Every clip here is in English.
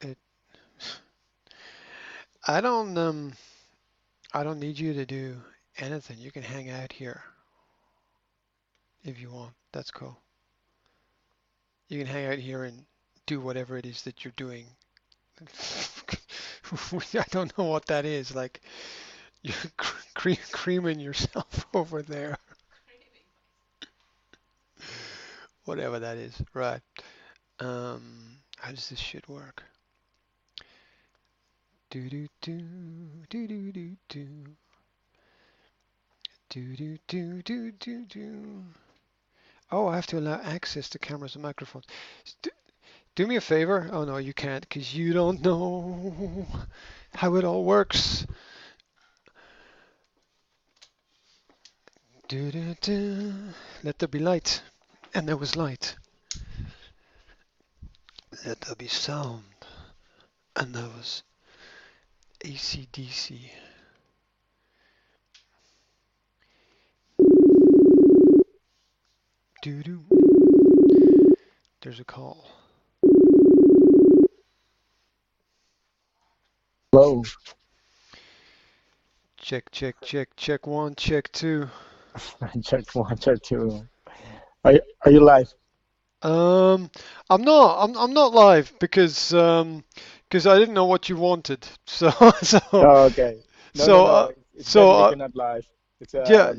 It. I don't. I don't need you to do anything. You can hang out here if you want. That's cool. You can hang out here and do whatever it is that you're doing. I don't know what that is. Like you're creaming yourself over there. Whatever that is. Right. How does this shit work? Do do do do do do do do do do do do do. Oh, I have to allow access to cameras and microphones. Do me a favor. Oh no, you can't because you don't know how it all works. Do do do. Let there be light, and there was light. Let there be sound, and there was AC/DC. Do do. There's a call. Hello. Check, check, check, check one, check two. Check one, check two. Are you live? Um, I'm not live because I didn't know what you wanted. So so Oh, okay. No, no, so no. It's so better if you're not live. It's yeah,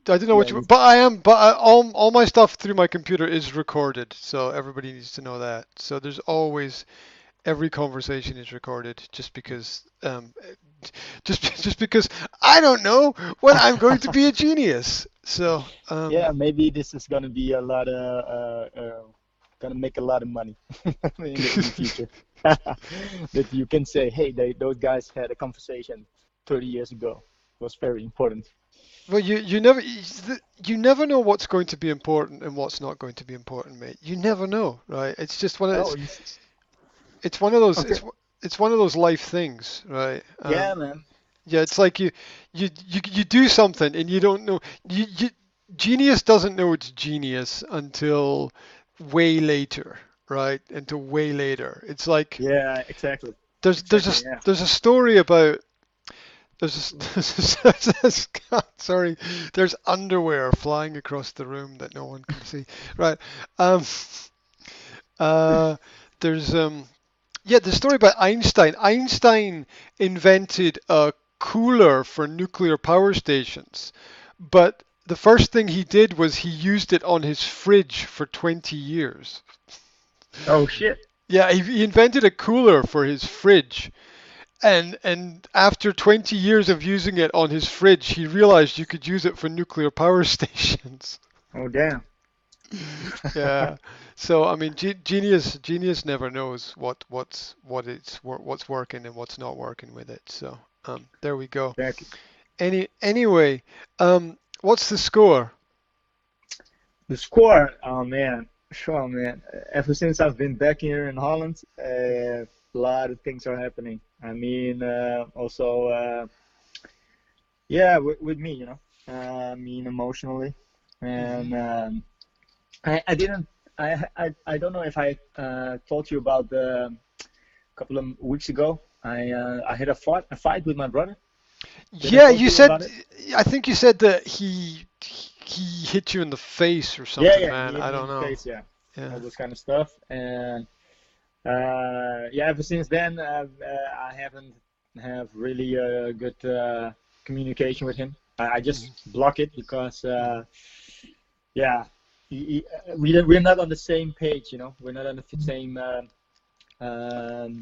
I didn't know yeah. what you. But I am. But all my stuff through my computer is recorded, so everybody needs to know that. So there's always every conversation is recorded, just because I don't know when I'm going to be a genius. So Yeah, maybe this is gonna be a lot of gonna make a lot of money in the future. That you can say, hey, those guys had a conversation 30 years ago. It was very important. well, you never know what's going to be important and what's not going to be important, mate. You never know, right? It's just Oh, it's one of those okay. it's one of those life things, right? Yeah, man. Yeah, it's like you do something and you don't know. Genius doesn't know it's genius until way later, right? Until way later. It's like Yeah, exactly. there's Exactly. Yeah. there's a story about sorry, there's underwear flying across the room that no one can see. Right. Um uh there's Yeah, the story about Einstein. Einstein invented a cooler for nuclear power stations, but the first thing he did was he used it on his fridge for 20 years. Oh shit. Yeah, he invented a cooler for his fridge. And after 20 years of using it on his fridge, he realized you could use it for nuclear power stations. Oh damn. Yeah. So I mean, genius never knows what's working and what's not working with it. So there we go. Exactly. Anyway, what's the score? The score, oh man, sure, man. Ever since I've been back here in Holland, a lot of things are happening. I mean, also, yeah, with me, I mean, emotionally, Hmm. and I didn't, I don't know if I told you about the couple of weeks ago. I had a fight with my brother. Did I Yeah, told you you about said. it? I think you said that he hit you in the face or Yeah, something, yeah, he man. hit I me in don't the know. face, yeah, Yeah. all this kind of stuff, and yeah, ever since then, I haven't have really good communication with him. I just Hmm. block it because, Hmm. yeah, we're not on the same page, We're not on the same,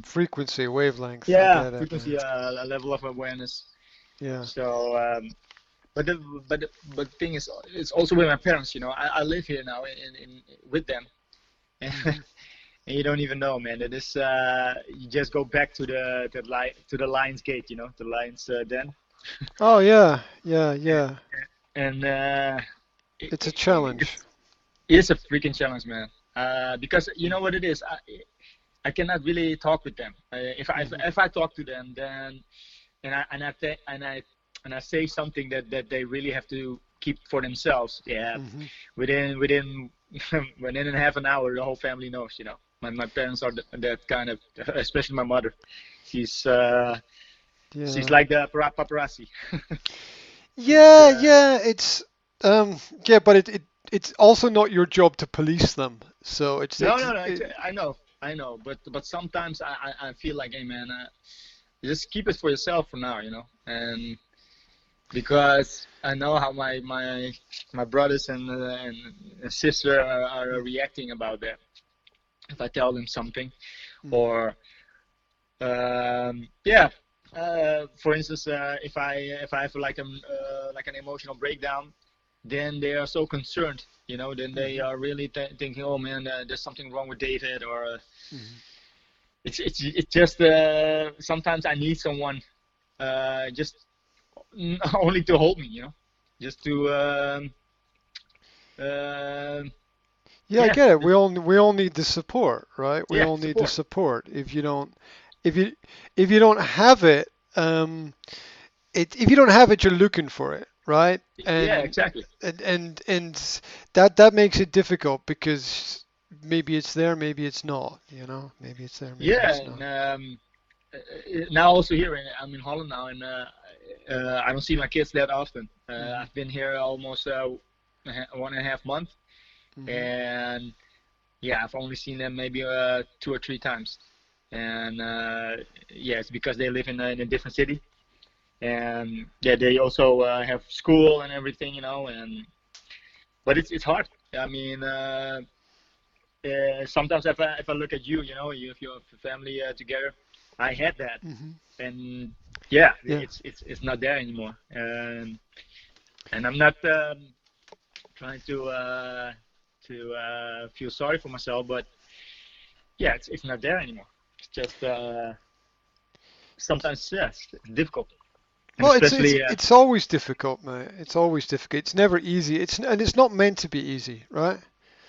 Frequency, wavelength. I yeah, get it, frequency, man. level of awareness. Yeah. So, but the thing is, it's also with my parents. I live here now in with them. Hmm. And you don't even know, man. It is you just go back to the Lions Gate, the Lions Den, Oh yeah, yeah, yeah. and It's a challenge. it's a freaking challenge, man. Because you know what it is, I cannot really talk with them. Hmm. If I talk to them, then and I say something that they really have to keep for themselves. Yeah, Hmm. within within half an hour, the whole family knows, My parents are that kind of, especially my mother. She's she's Yeah. like the paparazzi. She's Yeah, yeah, yeah, but it's also not your job to police them. So no, no, no. I know, but sometimes I feel like, hey man, just keep it for yourself for now, and because I know how my brothers and sister are reacting about that. If I tell them something, mm, or yeah, for instance, if I have like an emotional breakdown, then they are so concerned, then they mhm, are really thinking, oh man, there's something wrong with David, or mhm. it's just sometimes I need someone just only to hold me, just to uh, Yeah, I yeah, get it. We all need the support, right? We yeah, all need the support. support. If you if you don't have it, if you don't have it, you're looking for it, right? Yeah, And exactly. that makes it difficult because maybe it's there, maybe it's not. Maybe it's there, maybe Yeah, it's and not. now also here, I'm in Holland now, and I don't see my kids that often. Hmm. I've been here almost 1.5 months, Hmm. and yeah, I've only seen them maybe 2 or 3 times, and yeah, it's because they live in a different city, and yeah, they also have school and everything, and but it's hard. I mean, sometimes if I look at you, you have your family together. I had that, Hmm. and yeah, Yeah. it's not there anymore. And I'm not trying to feel sorry for myself, but yeah, it's not there anymore. It's just sometimes yes, it's difficult, and Well, it's especially it's always difficult, mate. It's always difficult. It's never easy. It's not meant to be easy, right?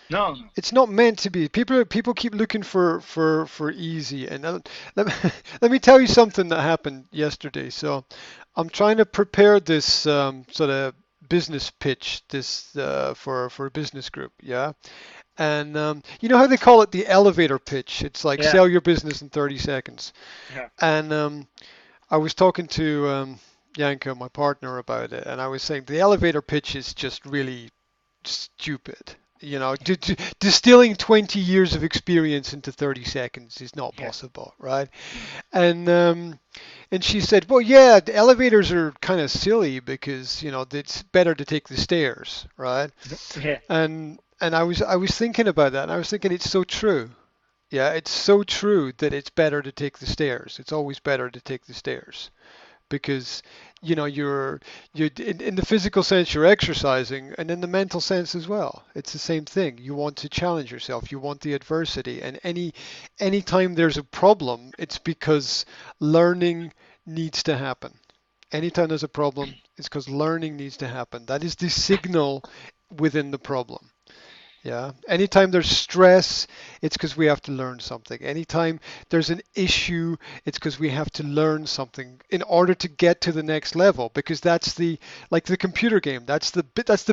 no, no, It's not meant to be. People keep looking for easy. And let me, let me tell you something that happened yesterday. So I'm trying to prepare this sort of business pitch this for a business group, yeah. And you know how they call it the elevator pitch? It's like yeah, sell your business in 30 seconds. yeah, And I was talking to Yanko, my partner, about it, and I was saying the elevator pitch is just really stupid. Distilling 20 years of experience into 30 seconds is not yeah, possible, right? no, And she said, well, yeah, the elevators are kind of silly because it's better to take the stairs, right? yeah, And I was thinking about that, and I was thinking it's so true. Yeah, it's so true that it's better to take the stairs. It's always better to take the stairs because you're in the physical sense you're exercising, and in the mental sense as well it's the same thing. You want to challenge yourself, you want the adversity, and anytime there's a problem, it's because learning needs to happen. Anytime there's a problem, it's because learning needs to happen. That is the signal within the problem. Yeah. Anytime there's stress, it's because we have to learn something. Anytime there's an issue, it's because we have to learn something in order to get to the next level. Because that's like the computer game. That's the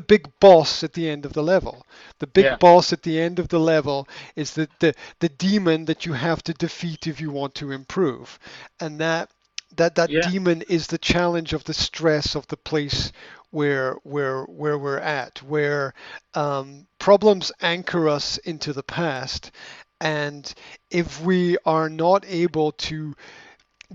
big boss at the end of the level. The big yeah, boss at the end of the level is the demon that you have to defeat if you want to improve. And that yeah, demon is the challenge of the stress of the place where we're at, where problems anchor us into the past. And if we are not able to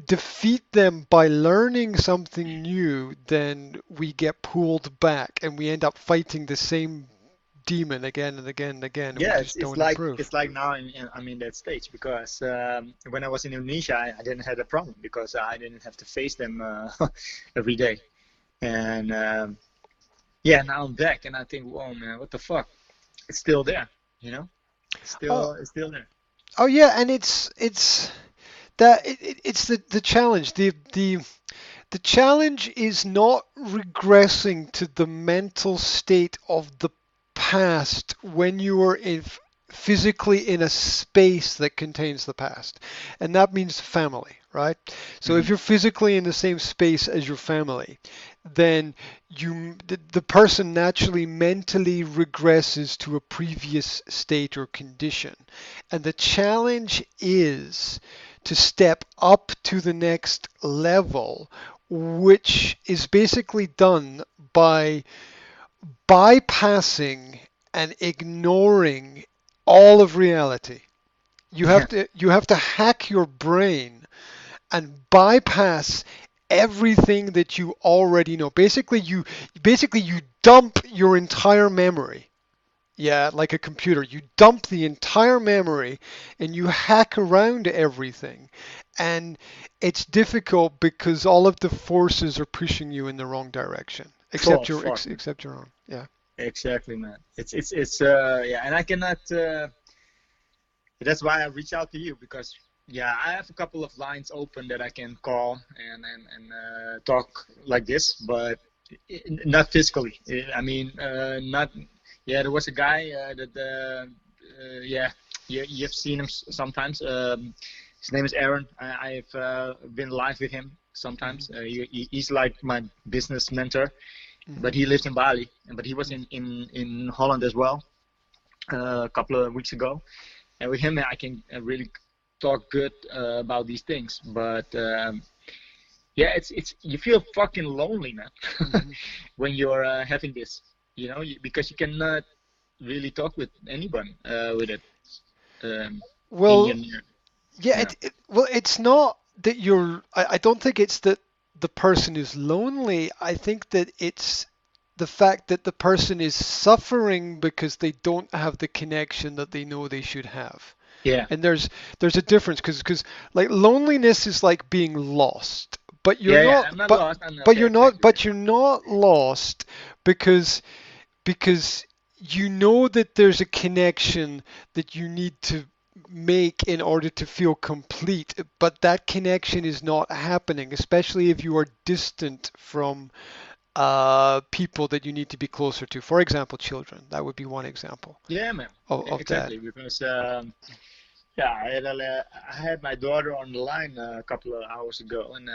defeat them by learning something new, then we get pulled back and we end up fighting the same demon again and again and again, and we yeah. just don't It's improve. like now I'm in that stage because when I was in Indonesia, I didn't have a problem because I didn't have to face them every day, and yeah, now I'm back and I think, whoa, man, what the fuck? It's still there, you know? Oh, It's still there. oh yeah, and it's the challenge. The challenge is not regressing to the mental state of the past when you are physically in a space that contains the past. And that means family, right? So if Hmm. you're physically in the same space as your family, then the person naturally mentally regresses to a previous state or condition. And the challenge is to step up to the next level, which is basically done by bypassing and ignoring all of reality. Yeah. You have to hack your brain and bypass everything that you already know. Basically you dump your entire memory. Yeah, like a computer. You dump the entire memory and you hack around everything. And it's difficult because all of the forces are pushing you in the wrong direction. For fuck, man. Except your own. Yeah. Exactly, man. It's yeah, and I cannot. That's why I reach out to you because yeah, I have a couple of lines open that I can call and talk like this, but not physically. I mean, not. Yeah, there was a guy that yeah, you've seen him sometimes. His name is Aaron. I've been live with him sometimes. He's like my business mentor, but he lives in Bali. But he was in Holland as well a couple of weeks ago. And with him, I can really talk good about these things. But yeah, it's you feel fucking lonely, man, when you're having this, you know, because you cannot really talk with anyone with it. In Well, your, yeah, yeah, well, it's not that I don't think it's that the person is lonely. I think that it's the fact that the person is suffering because they don't have the connection that they know they should have. yeah, And there's a difference because like loneliness is like being lost, but you're yeah, yeah. not I'm not lost. I'm but okay, exactly. you're not lost because you know that there's a connection that you need to make in order to feel complete, but that connection is not happening, especially if you are distant from people that you need to be closer to. For example, children. That would be one example Yeah, man, of that. exactly. Because yeah, I had my daughter on the line a couple of hours ago, and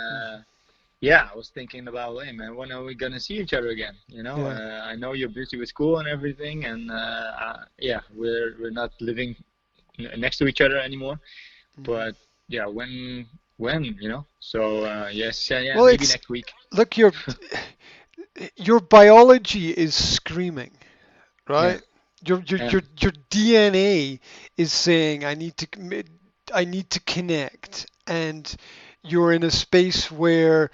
yeah, I was thinking about, hey man, when are we gonna see each other again? You know, Yeah. I know you're busy with school and everything, and yeah, we're not living next to each other anymore. Mhm. But yeah, when you know? So yes, yeah, Well, maybe it's next week. look, your biology is screaming, Yeah, right? yeah, Your DNA is saying I need to connect, and you're in a space where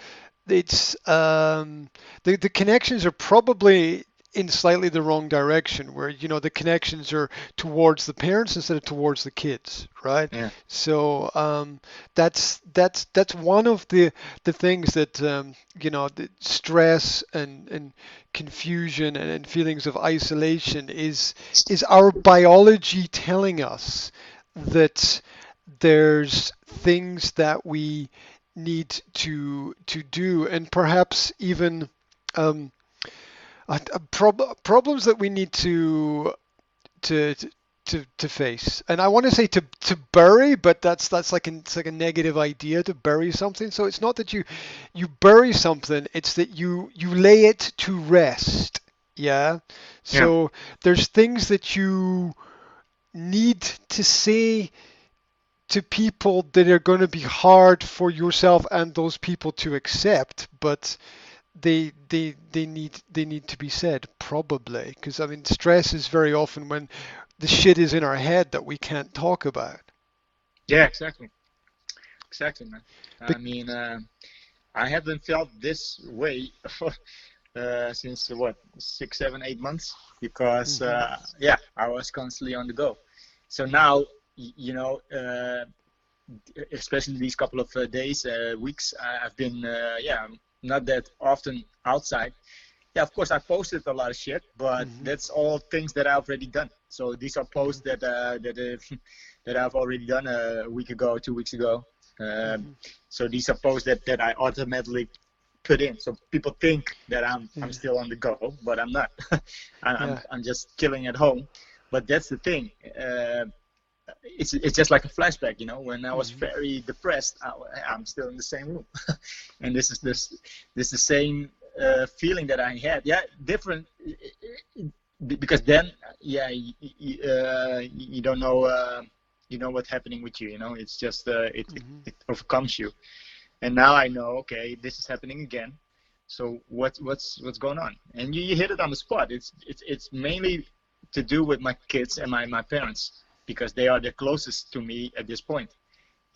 it's the connections are probably in slightly the wrong direction, where you know the connections are towards the parents instead of towards the kids, right? yeah, So that's one of the things that you know the stress and confusion and feelings of isolation is our biology telling us that there's things that we need to do, and perhaps even um, problems that we need to to face. And I want to say to bury, but that's like it's like a negative idea to bury something. So it's not that you bury something; it's that you lay it to rest. Yeah. yeah, So there's things that you need to say to people that are going to be hard for yourself and those people to accept, but they need to be said probably because I mean stress is very often when the shit is in our head that we can't talk about. yeah, exactly, exactly, man. I Bec- mean, I haven't felt this way since what 6, 7, 8 months because mhm, yeah, I was constantly on the go. So now, you know, especially these couple of days, weeks, I've been yeah, not that often outside. Yeah, of course, I posted a lot of shit, but mhm, that's all things that I've already done. So these are mhm, posts that that I've already done a week ago, 2 weeks ago. Um, mhm. so these are posts that I automatically put in. So people think that I'm Yeah, still on the go, but I'm not. yeah, I'm just chilling at home. But that's the thing. It's just like a flashback, you know. When I was mhm, very depressed, I'm still in the same room, and this is the same feeling that I had. Yeah, different because then, yeah, you don't know, what's happening with you. It's just it overcomes you. And now I know, okay, this is happening again. So what's going on? And you hit it on the spot. It's mainly to do with my kids and my parents, because they are the closest to me at this point,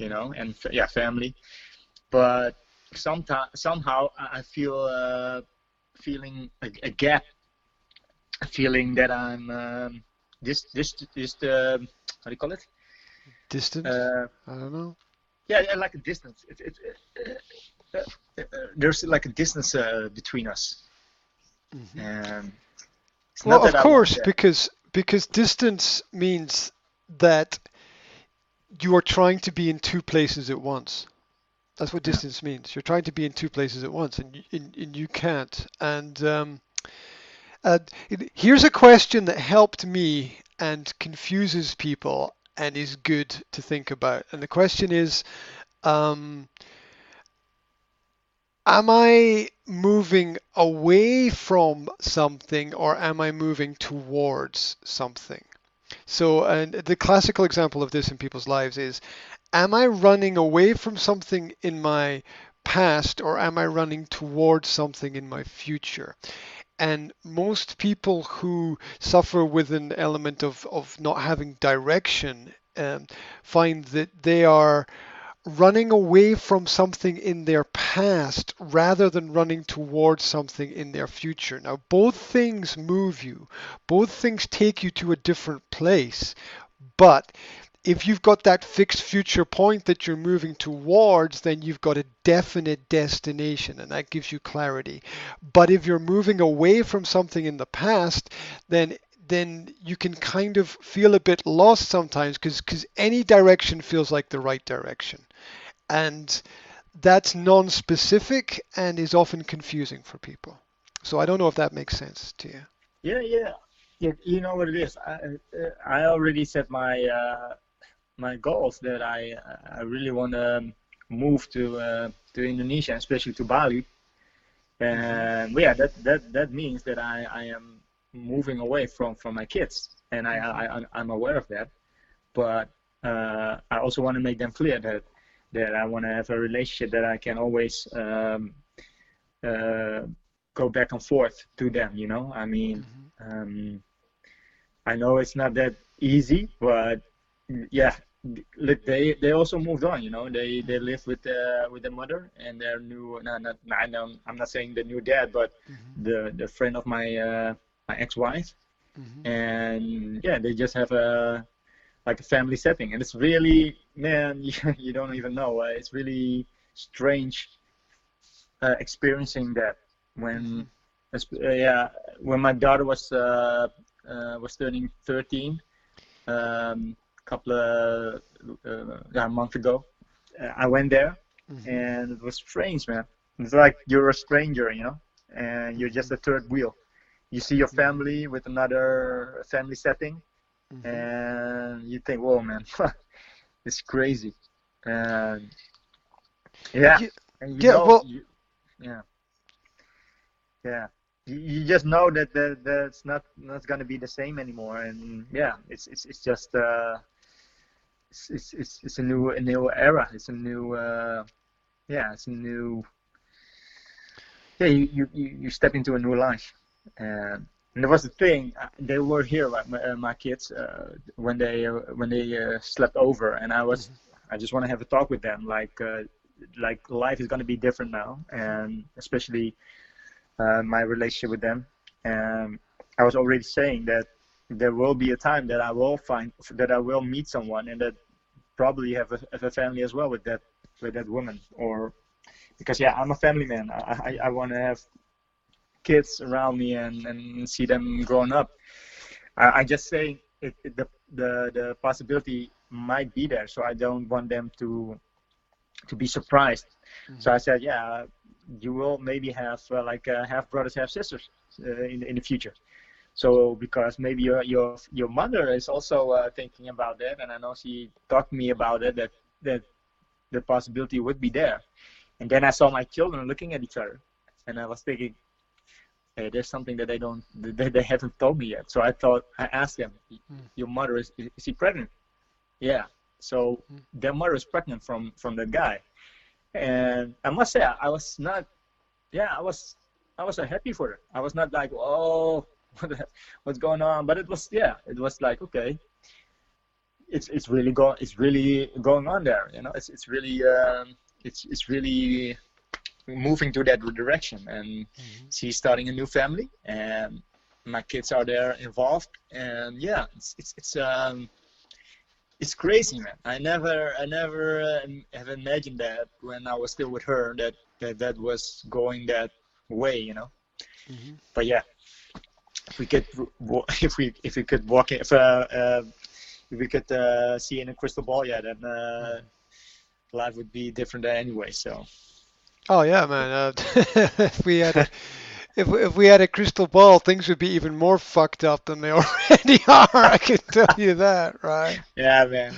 and yeah, family. But somehow I feel feeling a gap, feeling that I'm this how do you call it? Distance? I don't know. Yeah, like a distance. There's like a distance between us, and it's not Well, of that I want course, that. because distance means that you are trying to be in two places at once. That's what Yeah, distance means. You're trying to be in two places at once, and you can't. And uh, here's a question that helped me and confuses people and is good to think about. And the question is, um, am I moving away from something or am I moving towards something? So, and the classical example of this in people's lives is, am I running away from something in my past or am I running towards something in my future? And most people who suffer with an element of not having direction find that they are running away from something in their past rather than running towards something in their future. Now, both things move you, both things take you to a different place, but if you've got that fixed future point that you're moving towards, then you've got a definite destination and that gives you clarity. But if you're moving away from something in the past, then you can kind of feel a bit lost sometimes because any direction feels like the right direction. And that's non-specific and is often confusing for people. So I don't know if that makes sense to you. yeah. You know what it is. I already set my goals that I really want to move to Indonesia, especially to Bali. Hmm. And yeah, that means that I am moving away from my kids, and Hmm. I'm aware of that. But I also want to make them clear that I want to have a relationship that I can always uh, go back and forth to them. I mean, Hmm. um, I know it's not that easy, but yeah, they also moved on. They Hmm. live with their mother and their new. No, not I know I'm not saying the new dad, but Hmm. the friend of my ex-wife, Hmm. and yeah, they just have a like a family setting, and it's really, man, you don't even know. It's really strange experiencing that when, Hmm. yeah, when my daughter was turning 13, couple of yeah, a month ago. I went there, Hmm. and it was strange, man. It's like you're a stranger, and you're just Hmm. a third wheel. You see your Hmm. family with another family setting, Hmm. and you think, whoa, man, it's crazy. And yeah, Yeah, and yeah. Well, yeah, yeah. You just know that's not gonna be the same anymore, and yeah, it's just it's a new era. It's a new yeah, it's a new yeah. You step into a new life, and there was the thing. They were here, like my kids, when they slept over, and mhm, I just want to have a talk with them, like life is gonna be different now, mhm, and especially my relationship with them. And I was already saying that there will be a time that I will meet someone, and that probably have a family as well with that woman. Or because yeah, I'm a family man. I mhm, want to have kids around me and see them growing up. I just say the possibility might be there, so I don't want them to be surprised. So I mhm, said, yeah, you will maybe have half brothers, half sisters in the future. So because maybe your mother is also thinking about that, and I know she talked to me about it, that the possibility would be there. And then I saw my children looking at each other, and I was thinking, hey, there's something that they haven't told me yet. So I asked them, Mm, your mother is she pregnant? Yeah. So mm, their mother is pregnant from that guy, and I must say I was not. Yeah, I was happy for it. I was not like, oh, what's going on? But it was, yeah, it was like, okay, it's really going on there. You know, it's really it's really moving to that direction. And mhm. she's starting a new family, and my kids are there involved. And yeah, it's crazy, man. I never have imagined that when I was still with her that was going that way, you know. Mhm. But yeah, if we could if we could walk in, if we could see in a crystal ball, yeah, then Mhm. life would be different anyway. So Oh yeah, man. If we had a if we had a crystal ball, things would be even more fucked up than they already are. I can tell you that, right? yeah, man.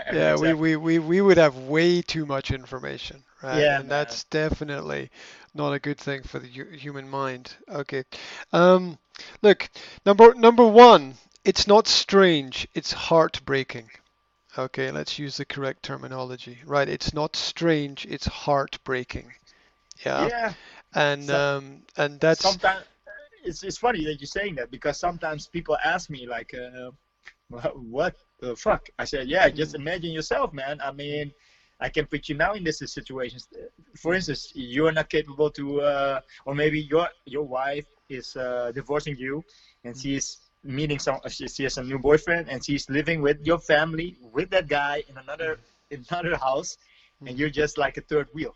Yeah, Exactly. we would have way too much information, right? Yeah, And man. that's definitely not a good thing for the human mind. Okay. Um, look, number one, it's not strange, it's heartbreaking. Okay, let's use the correct terminology, right? It's not strange, it's heartbreaking. Yeah. Yeah. So And that's sometimes it's funny that you're saying that because sometimes people ask me like, what the fuck? I said, yeah, just mm, imagine yourself, man. I mean, I can put you now in this situation. For instance, you're not capable to, or maybe your wife is divorcing you, and mm, she's meeting she has a new boyfriend, and she's living with your family with that guy in another house, and mm, you're just like a third wheel,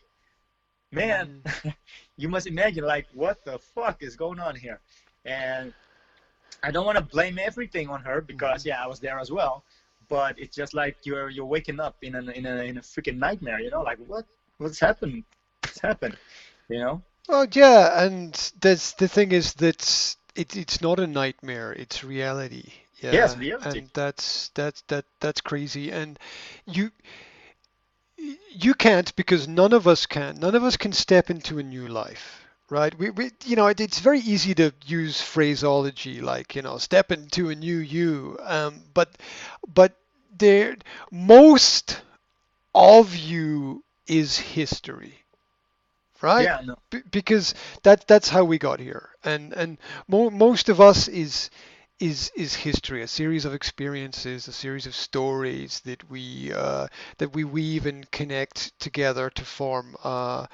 man. mm, You must imagine like what the fuck is going on here, and I don't want to blame everything on her because mm. yeah, I was there as well. But it's just like you're waking up in a freaking nightmare, you know? Like what's happened? What's happened? You know? Oh yeah, and that's the thing is that it's not a nightmare, it's reality. Yes, Yeah, reality. and that's crazy. And you you can't because none of us can. None of us can step into a new life, right? We it's very easy to use phraseology like step into a new you, but there most of you is history, right? Yeah, no. Because that's how we got here, and most of us is history, a series of experiences, a series of stories that we weave and connect together to form our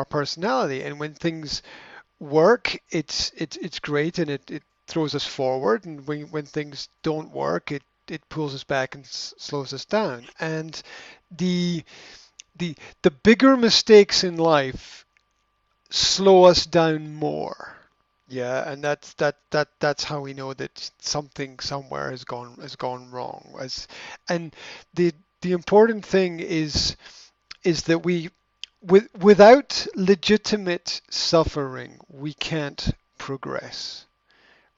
personality. And when things work, it's great and it throws us forward. And when things don't work, it pulls us back and slows us down. And the the bigger mistakes in life slow us down more. Yeah, and that's how we know that something somewhere has gone wrong. And the the important thing is that without legitimate suffering, we can't progress.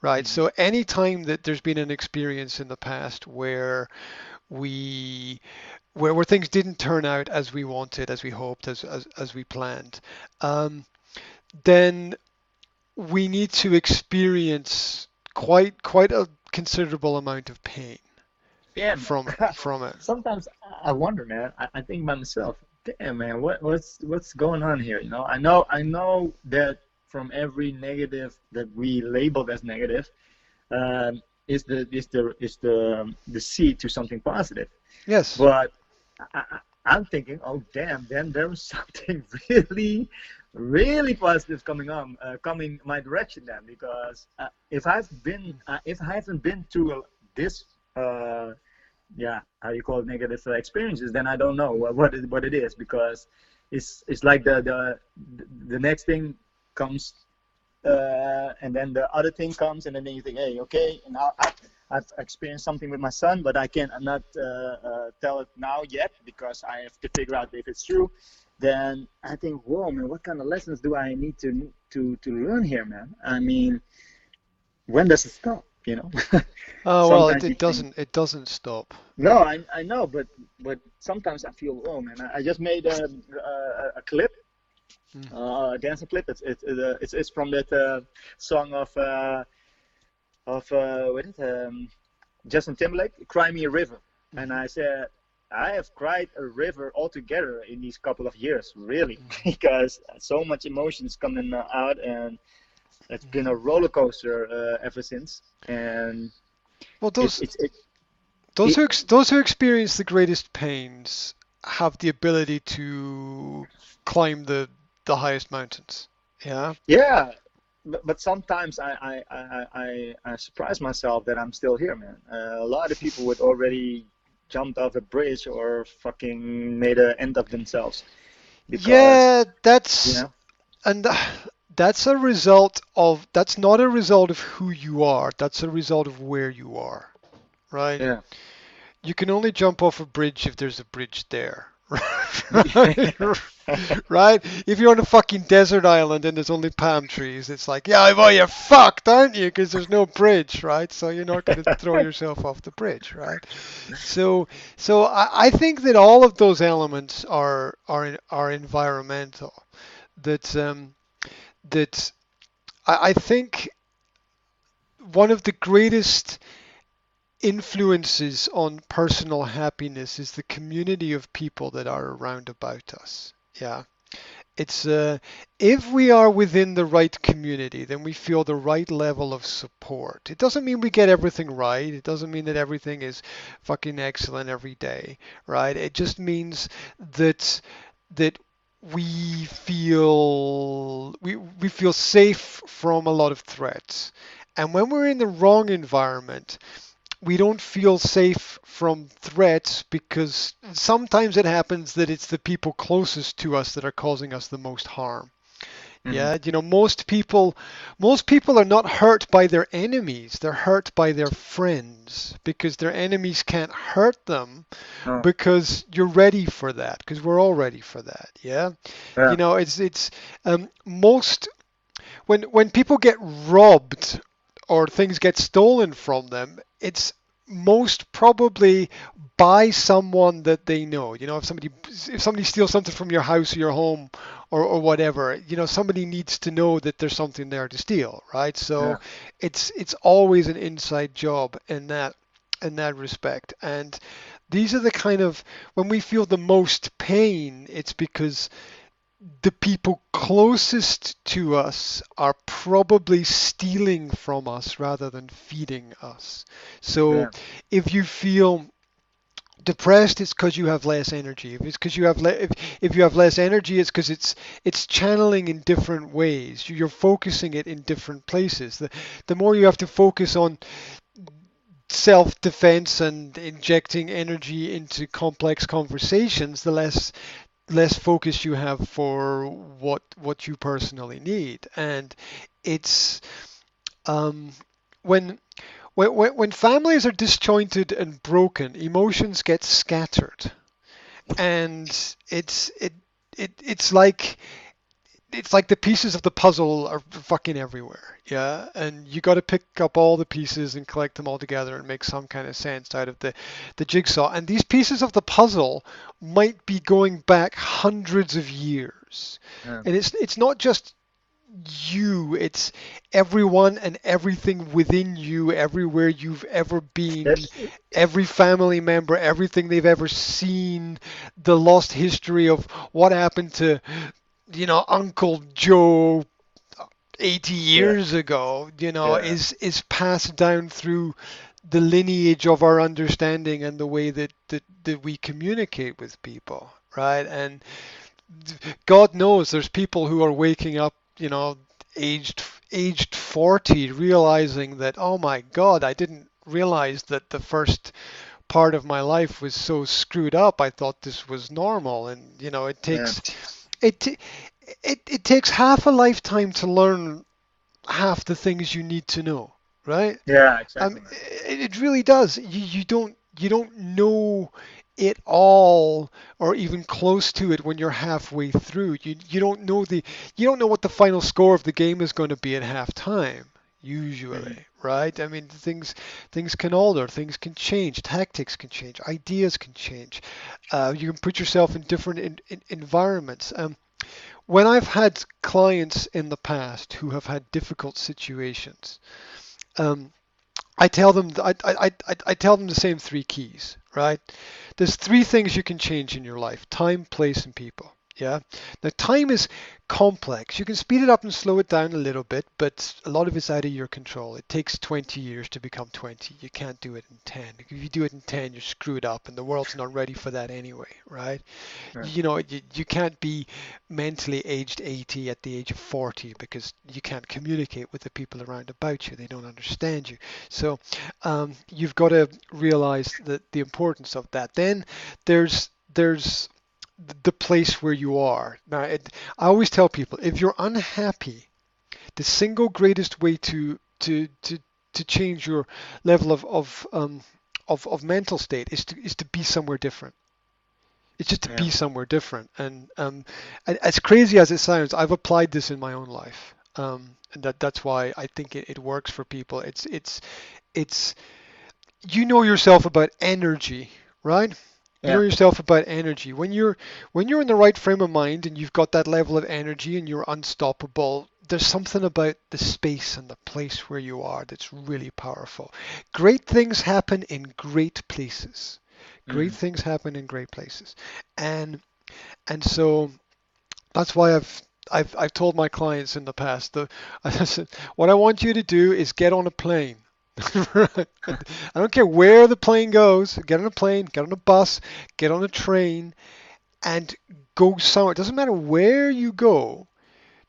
Right. Mhm. So anytime that there's been an experience in the past we where things didn't turn out as we wanted, as we hoped, as we planned, um, then we need to experience quite a considerable amount of pain Yeah, man. from it. Sometimes I wonder, man. I think by myself, damn, man, what's going on here? You know, I know that from every negative that we labeled as negative, is the seed to something positive. Yes. But I'm thinking, oh damn, then there was something really, really positive coming my direction then, because if I haven't been through this, uh, yeah, how you call it, negative experiences, then I don't know what it is, because it's like the next thing comes, and then the other thing comes, and then you think, hey, okay, and I've experienced something with my son, but I'm not tell it now yet because I have to figure out if it's true. Then I think, whoa, man, what kind of lessons do I need to learn here, man? I mean, when does it stop? You know, Oh well, sometimes you think, it doesn't stop. no, I know, but sometimes I feel, oh man, I just made a clip, Mm. dancing clip. It's from that song of what is it? Justin Timberlake, "Cry Me a River," and Mm-hmm. I said, I have cried a river altogether in these couple of years, really, Mm-hmm. because so much emotions coming out, and it's been a Mm-hmm. roller coaster ever since. And Well, it, those it's it, those it, who those who experience the greatest pains have the ability to climb the highest mountains. Yeah. yeah, but sometimes I surprise myself that I'm still here, man. A lot of people would already jumped off a bridge or fucking made an end of themselves because, Yeah, you know, and that's a result of that's not a result of who you are. That's a result of where you are, right? yeah. You can only jump off a bridge if there's a bridge there. Right? Right? If you're on a fucking desert island and there's only palm trees, it's like, yeah, well, you're fucked, aren't you? Because there's no bridge, right? So you're not going to throw yourself off the bridge, right? So, so I think that all of those elements are environmental. That that I think one of the greatest influences on personal happiness is the community of people that are around about us. Yeah. It's if we are within the right community, then we feel the right level of support. It doesn't mean we get everything right. It doesn't mean that everything is fucking excellent every day, right? It just means that that we feel safe from a lot of threats. And when we're in the wrong environment, we don't feel safe from threats because sometimes it happens that it's the people closest to us that are causing us the most harm. Hmm. Yeah, most people are not hurt by their enemies. They're hurt by their friends because their enemies can't hurt them Oh, because you're ready for that because we're all ready for that. Yeah. yeah, It's most when people get robbed or things get stolen from them, it's most probably by someone that they know. If somebody steals something from your house or your home or whatever, somebody needs to know that there's something there to steal, right? yeah, So it's always an inside job in that respect. And these are the kind of when we feel the most pain, it's because the people closest to us are probably stealing from us rather than feeding us. So yeah, if you feel depressed, it's because you have less energy. If it's because you have if you have less energy, it's because it's channeling in different ways. You're focusing it in different places. The more you have to focus on self-defense and injecting energy into complex conversations, the less focus you have for what you personally need. And it's um, when when families are disjointed and broken, emotions get scattered, and it's like the pieces of the puzzle are fucking everywhere. Yeah, and you got to pick up all the pieces and collect them all together and make some kind of sense out of the jigsaw. And these pieces of the puzzle might be going back hundreds of years. yeah. And it's not just you, it's everyone and everything within you, everywhere you've ever been, There's, every family member, everything they've ever seen, the lost history of what happened to Uncle Joe 80 yeah, years ago, yeah, is passed down through the lineage of our understanding and the way that we communicate with people, right? And God knows there's people who are waking up, aged aged 40, realizing that, oh my God, I didn't realize that the first part of my life was so screwed up. I thought this was normal, and yeah, it t- it takes half a lifetime to learn half the things you need to know, right? yeah, exactly, man. It really does. You don't know it all or even close to it when you're halfway through. You don't know what the final score of the game is going to be at halftime. Hmm. Usually, right? I mean, things can alter, things can change, tactics can change, ideas can change. You can put yourself in different environments. when I've had clients in the past who have had difficult situations, um, I tell them I tell them the same three keys, right? There's three things you can change in your life: time, place, and people. Yeah. Now time is complex. You can speed it up and slow it down a little bit, but a lot of it's out of your control. It takes 20 years to become 20. You can't do it in 10. If you do it in 10, you're screwed up, and the world's not ready for that anyway, right? Yeah. You can't be mentally aged 80 at the age of 40 because you can't communicate with the people around about you. They don't understand you. So you've got to realize that the importance of that. Then there's the place where you are. Now, I always tell people, if you're unhappy, the single greatest way to change your level of mental state is to be somewhere different. It's just to Yeah. be somewhere different. And as crazy as it sounds, I've applied this in my own life. And that's why I think it works for people. It's you know yourself about energy, right? You know Yeah. yourself about energy. When you're in the right frame of mind and you've got that level of energy and you're unstoppable, there's something about the space and the place where you are that's really powerful. Great things happen in great places. Great Mm. things happen in great places. And and so that's why I've told my clients in the past that I said, what I want you to do is get on a plane. I don't care where the plane goes. Get on a plane, get on a bus, get on a train, and go somewhere. It doesn't matter where you go.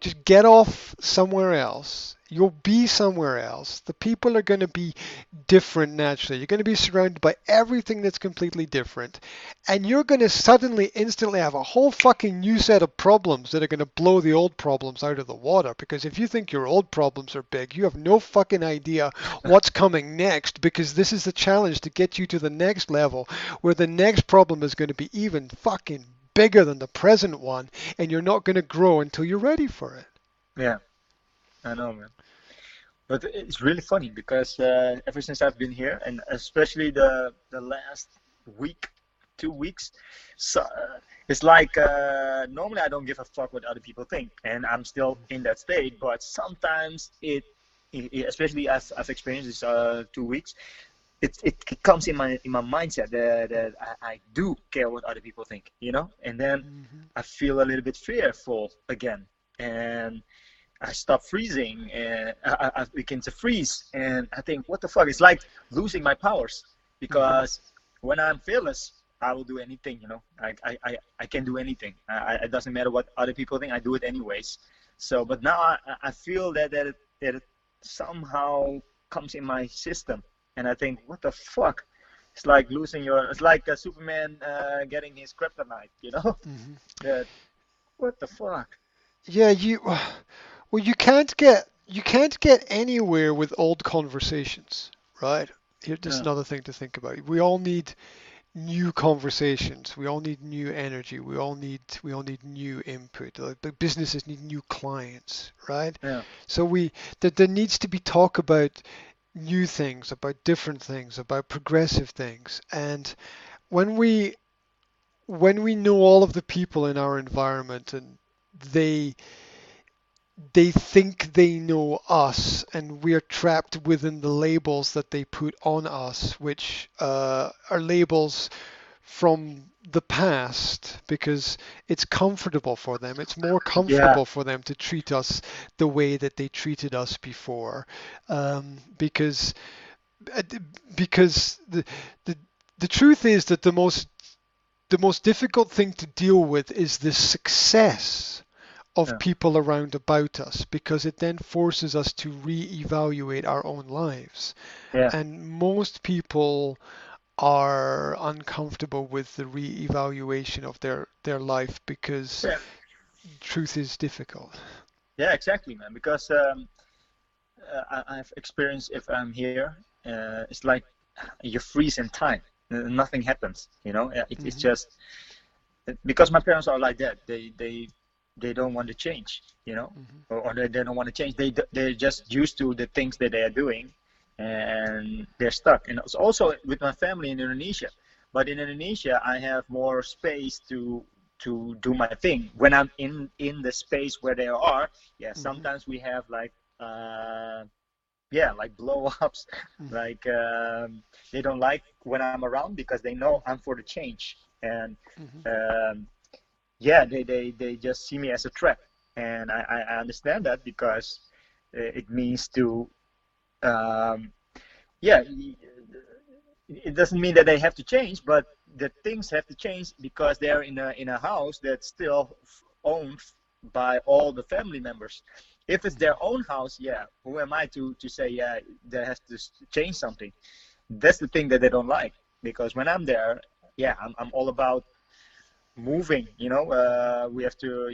Just get off somewhere else. You'll be somewhere else. The people are going to be different naturally. You're going to be surrounded by everything that's completely different. And you're going to suddenly, instantly have a whole fucking new set of problems that are going to blow the old problems out of the water. Because if you think your old problems are big, you have no fucking idea what's coming next, because this is the challenge to get you to the next level where the next problem is going to be even fucking bigger than the present one, and you're not going to grow until you're ready for it. Yeah. I know, man. But it's really funny because ever since I've been here, and especially the last week, 2 weeks, so it's like normally I don't give a fuck what other people think, and I'm still in that state. But sometimes especially as I've experienced this 2 weeks, it comes in my mindset that I do care what other people think, and then Hmm. I feel a little bit fearful again, and I stop freezing, and I begin to freeze, and I think, what the fuck? It's like losing my powers, Hmm. because when I'm fearless, I will do anything. I can do anything. It doesn't matter what other people think. I do it anyways. So, but now I feel that it somehow comes in my system, and I think, what the fuck? It's like It's like Superman getting his kryptonite. Hmm. That what the fuck? Yeah, well, you can't get anywhere with old conversations, right? Here, this is Yeah, another thing to think about. We all need new conversations. We all need new energy. We all need new input. Like the businesses need new clients, right? yeah, So there needs to be talk about new things, about different things, about progressive things. And when we when we know all of the people in our environment, and they they think they know us, and we are trapped within the labels that they put on us, which are labels from the past, because it's comfortable for them. It's more yeah, comfortable for them to treat us the way that they treated us before, because uh, because the the truth is that the most difficult thing to deal with is the success of yeah, people around about us, because it then forces us to re-evaluate our own lives. yeah. And most people are uncomfortable with the re-evaluation of their life because Yeah, truth is difficult. yeah, exactly, man. Because I've experienced, if I'm here, it's like you freeze in time. Nothing happens. It's Hmm. just because my parents are like that. They don't want to change. Hmm. Or they don't want to change. They're just used to the things that they are doing, and they're stuck. And it's also with my family in Indonesia. But in Indonesia, I have more space to do my thing. When I'm in the space where they are, yeah, sometimes we have like like blow ups, like they don't like when I'm around because they know I'm for the change, and they just see me as a threat, and I understand that because it means to it doesn't mean that they have to change, but the things have to change because they're in a house that's still owned by all the family members. If it's their own house, yeah, who am I to say, yeah, there has to change something? That's the thing that they don't like, because when I'm there, yeah, I'm all about moving, you know. We have to,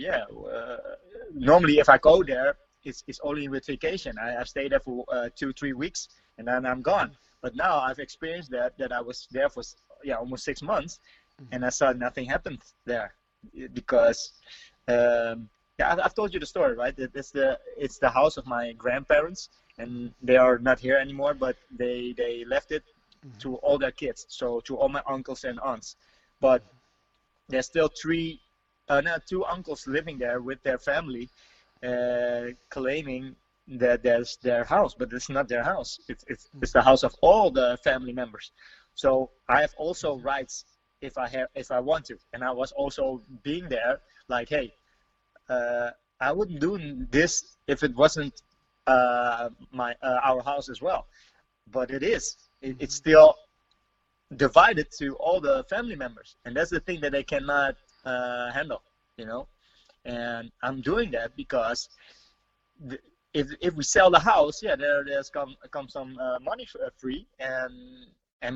normally if I go there, it's only with vacation. I've stayed there for 2-3 weeks and then I'm gone. But now I've experienced that I was there for almost 6 months, and I saw nothing happened there because I've told you the story, right? It's the house of my grandparents, and they are not here anymore, but they left it to all their kids, so to all my uncles and aunts. But there's still two uncles living there with their family, claiming that there's their house, but it's not their house. It's the house of all the family members. So I have also rights if I want to. And I was also being there, like, hey, I wouldn't do this if it wasn't our house as well. But it is. It's still divided to all the family members, and that's the thing that they cannot handle, you know. And I'm doing that because if we sell the house, there's come some money free, and I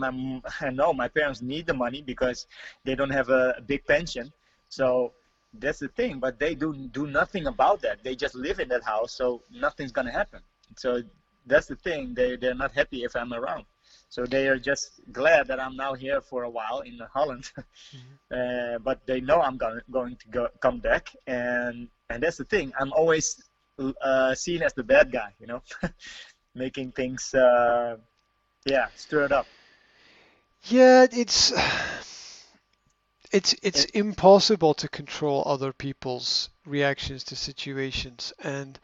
know my parents need the money because they don't have a big pension. So that's the thing, but they do nothing about that. They just live in that house, so nothing's gonna happen. So that's the thing. They're not happy if I'm around. So they are just glad that I'm now here for a while in Holland. But they know I'm going to come back, and that's the thing. I'm always seen as the bad guy, you know, making things stir it up. Yeah, it's impossible to control other people's reactions to situations, and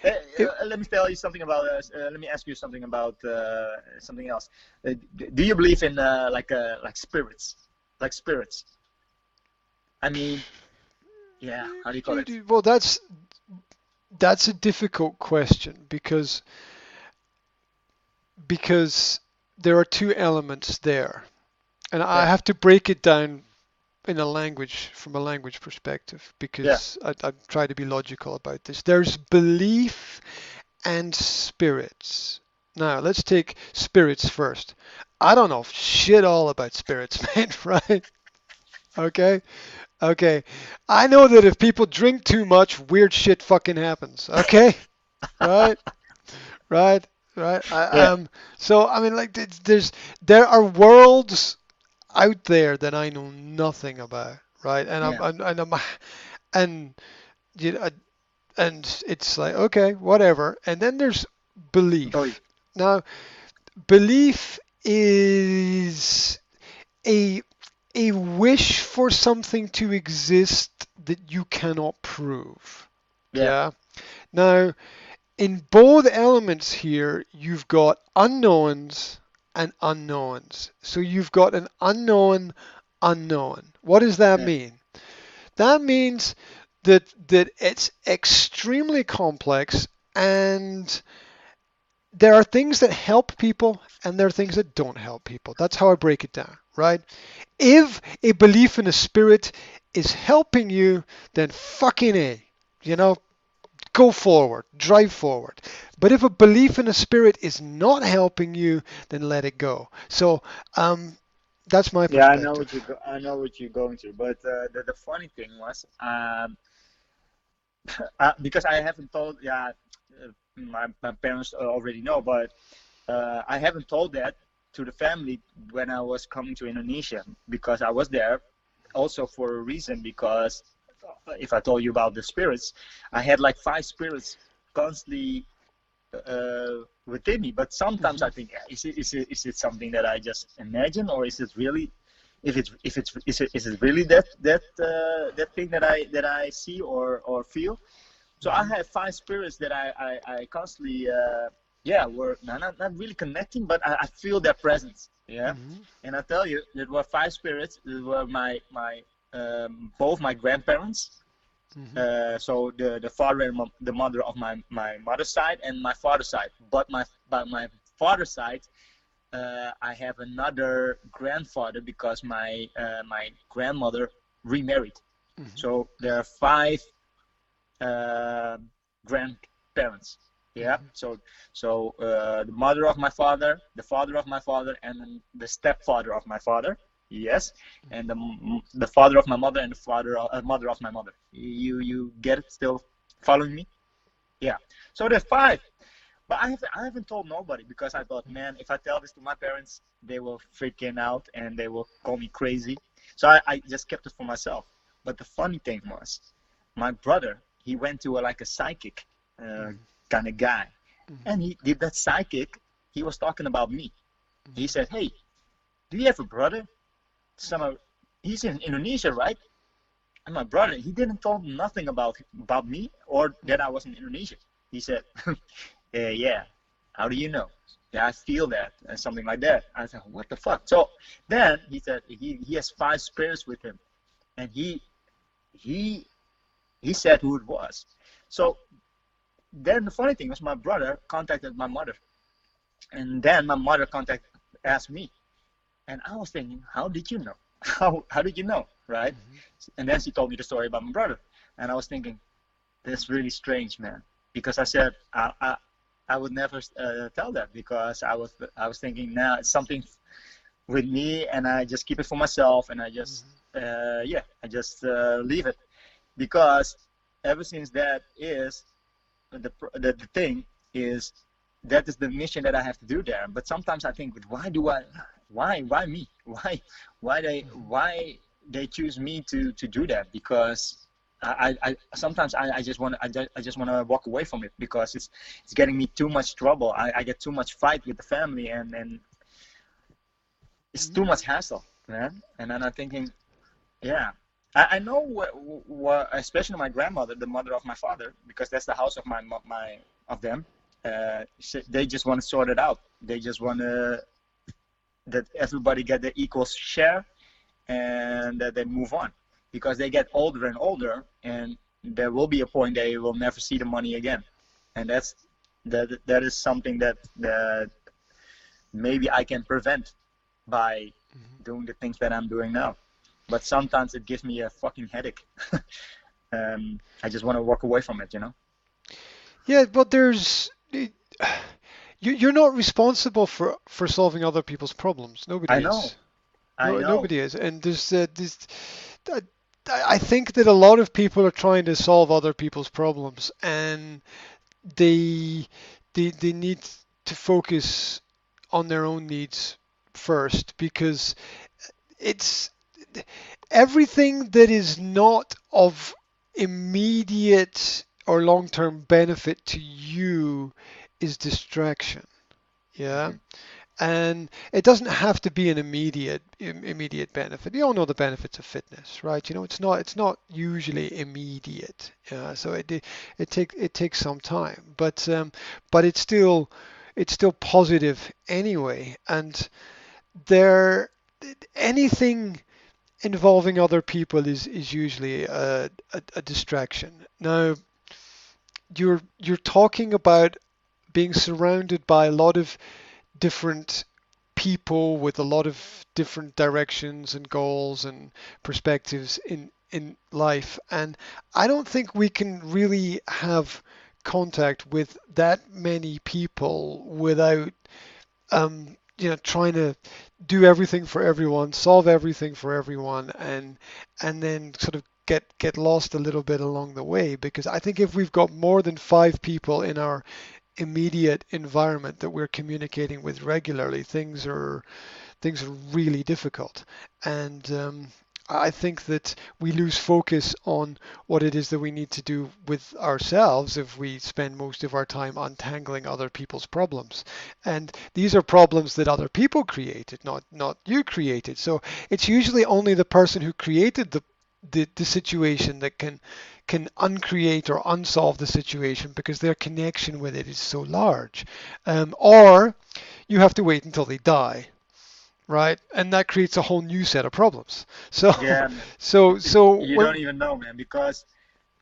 let me tell you something about. Let me ask you something about something else. Do you believe in like spirits, like spirits? I mean, yeah. How do you call it? Well, that's a difficult question because there are two elements there, and I have to break it down from a language perspective, because I try to be logical about this. There's belief and spirits. Now, let's take spirits first. I don't know shit all about spirits, man, right? Okay? Okay. I know that if people drink too much, weird shit fucking happens. Okay? Right? Right? Right? So, I mean, like, there are worlds out there that I know nothing about, right? And you know, and it's like, okay, whatever. And then there's belief. Now, belief is a wish for something to exist that you cannot prove. Yeah. Now, in both elements here, you've got unknowns and unknowns. So you've got an unknown unknown. What does that mean? That means that it's extremely complex, and there are things that help people and there are things that don't help people. That's how I break it down, right? If a belief in a spirit is helping you, then fucking A, you know, go forward, drive forward. But if a belief in a spirit is not helping you, then let it go. So that's my perspective. Yeah, I know what you're going through. But the funny thing was, because I haven't told, my parents already know, but I haven't told that to the family when I was coming to Indonesia, because I was there also for a reason. Because if I told you about the spirits, I had like 5 spirits constantly within me. But sometimes I think, is it something that I just imagine, or is it really Is it really that thing that I see or feel. So I Mhm. have five spirits that I constantly yeah, we're not really connecting, but I feel their presence. Yeah. Mhm. And I tell you, there were five spirits. There were my both my grandparents. Mhm. So the father and the mother of my mother's side and my father's side. But my father's side, I have another grandfather because my grandmother remarried. Mhm. So there are five uh, grandparents. Yeah. Mhm. So the mother of my father, the father of my father, and the stepfather of my father. Yes, and the father of my mother and the mother of my mother. You get it? Still following me? Yeah. So there's five, but I haven't told nobody because I thought, man, if I tell this to my parents, they will freaking out and they will call me crazy. So I just kept it for myself. But the funny thing was, my brother, he went to like a psychic uh, Mhm. kind of guy, Mhm. and he did that psychic. He was talking about me. He Mhm. said, "Hey, do you have a brother? Some he's in Indonesia, right?" And my brother, he didn't tell nothing about me or that I Mhm. was in Indonesia. He said, yeah, how do you know? Yeah, I feel that and something like that. I said, what the fuck? So then he said he has five spirits with him, and he he said who it was. So then the funny thing was my brother contacted my mother, and then my mother asked me, and I was thinking, how did you know? How did you know, right? Mhm. And then she told me the story about my brother, and I was thinking, that's really strange, man. Because I said I would never tell that because I was thinking now it's something with me, and I just keep it for myself, and I just Mhm. yeah, I just leave it because ever since that is the thing is that is the mission that I have to do there. But sometimes I think, why me? Why they choose me to do that? Because I sometimes I just want I just want to walk away from it because it's getting me too much trouble. I get too much fight with the family, and it's Mhm. too much hassle, man. And then I'm thinking, yeah. I know what, especially my grandmother, the mother of my father, because that's the house of my of them. They just want to sort it out. They just want to that everybody get the equal share and that they move on, because they get older and older, and there will be a point they will never see the money again, and that is something that maybe I can prevent by Mhm. doing the things that I'm doing now. But sometimes it gives me a fucking headache. I just want to walk away from it. Yeah, but you're not responsible for solving other people's problems. I Nobody is. know, I No, know. nobody is. And I I think that a lot of people are trying to solve other people's problems, and they they need to focus on their own needs first, because it's everything that is not of immediate or long-term benefit to you is distraction. Yeah. Hmm. And it doesn't have to be an immediate benefit. You all know the benefits of fitness, right? It's not usually immediate. So it takes some time, but it's still positive anyway. And there anything involving other people is usually a distraction. Now, you're talking about being surrounded by a lot of different people with a lot of different directions and goals and perspectives in life, and I don't think we can really have contact with that many people without trying to do everything for everyone, solve everything for everyone, and then sort of get lost a little bit along the way. Because I think if we've got more than five people in our immediate environment that we're communicating with regularly, things are really difficult. And I think that we lose focus on what it is that we need to do with ourselves if we spend most of our time untangling other people's problems. And these are problems that other people created, not you created. So it's usually only the person who created the situation that can uncreate or unsolve the situation because their connection with it is so large. Or you have to wait until they die, right? And that creates a whole new set of problems. So, Yeah, man. so You don't when even know, man, because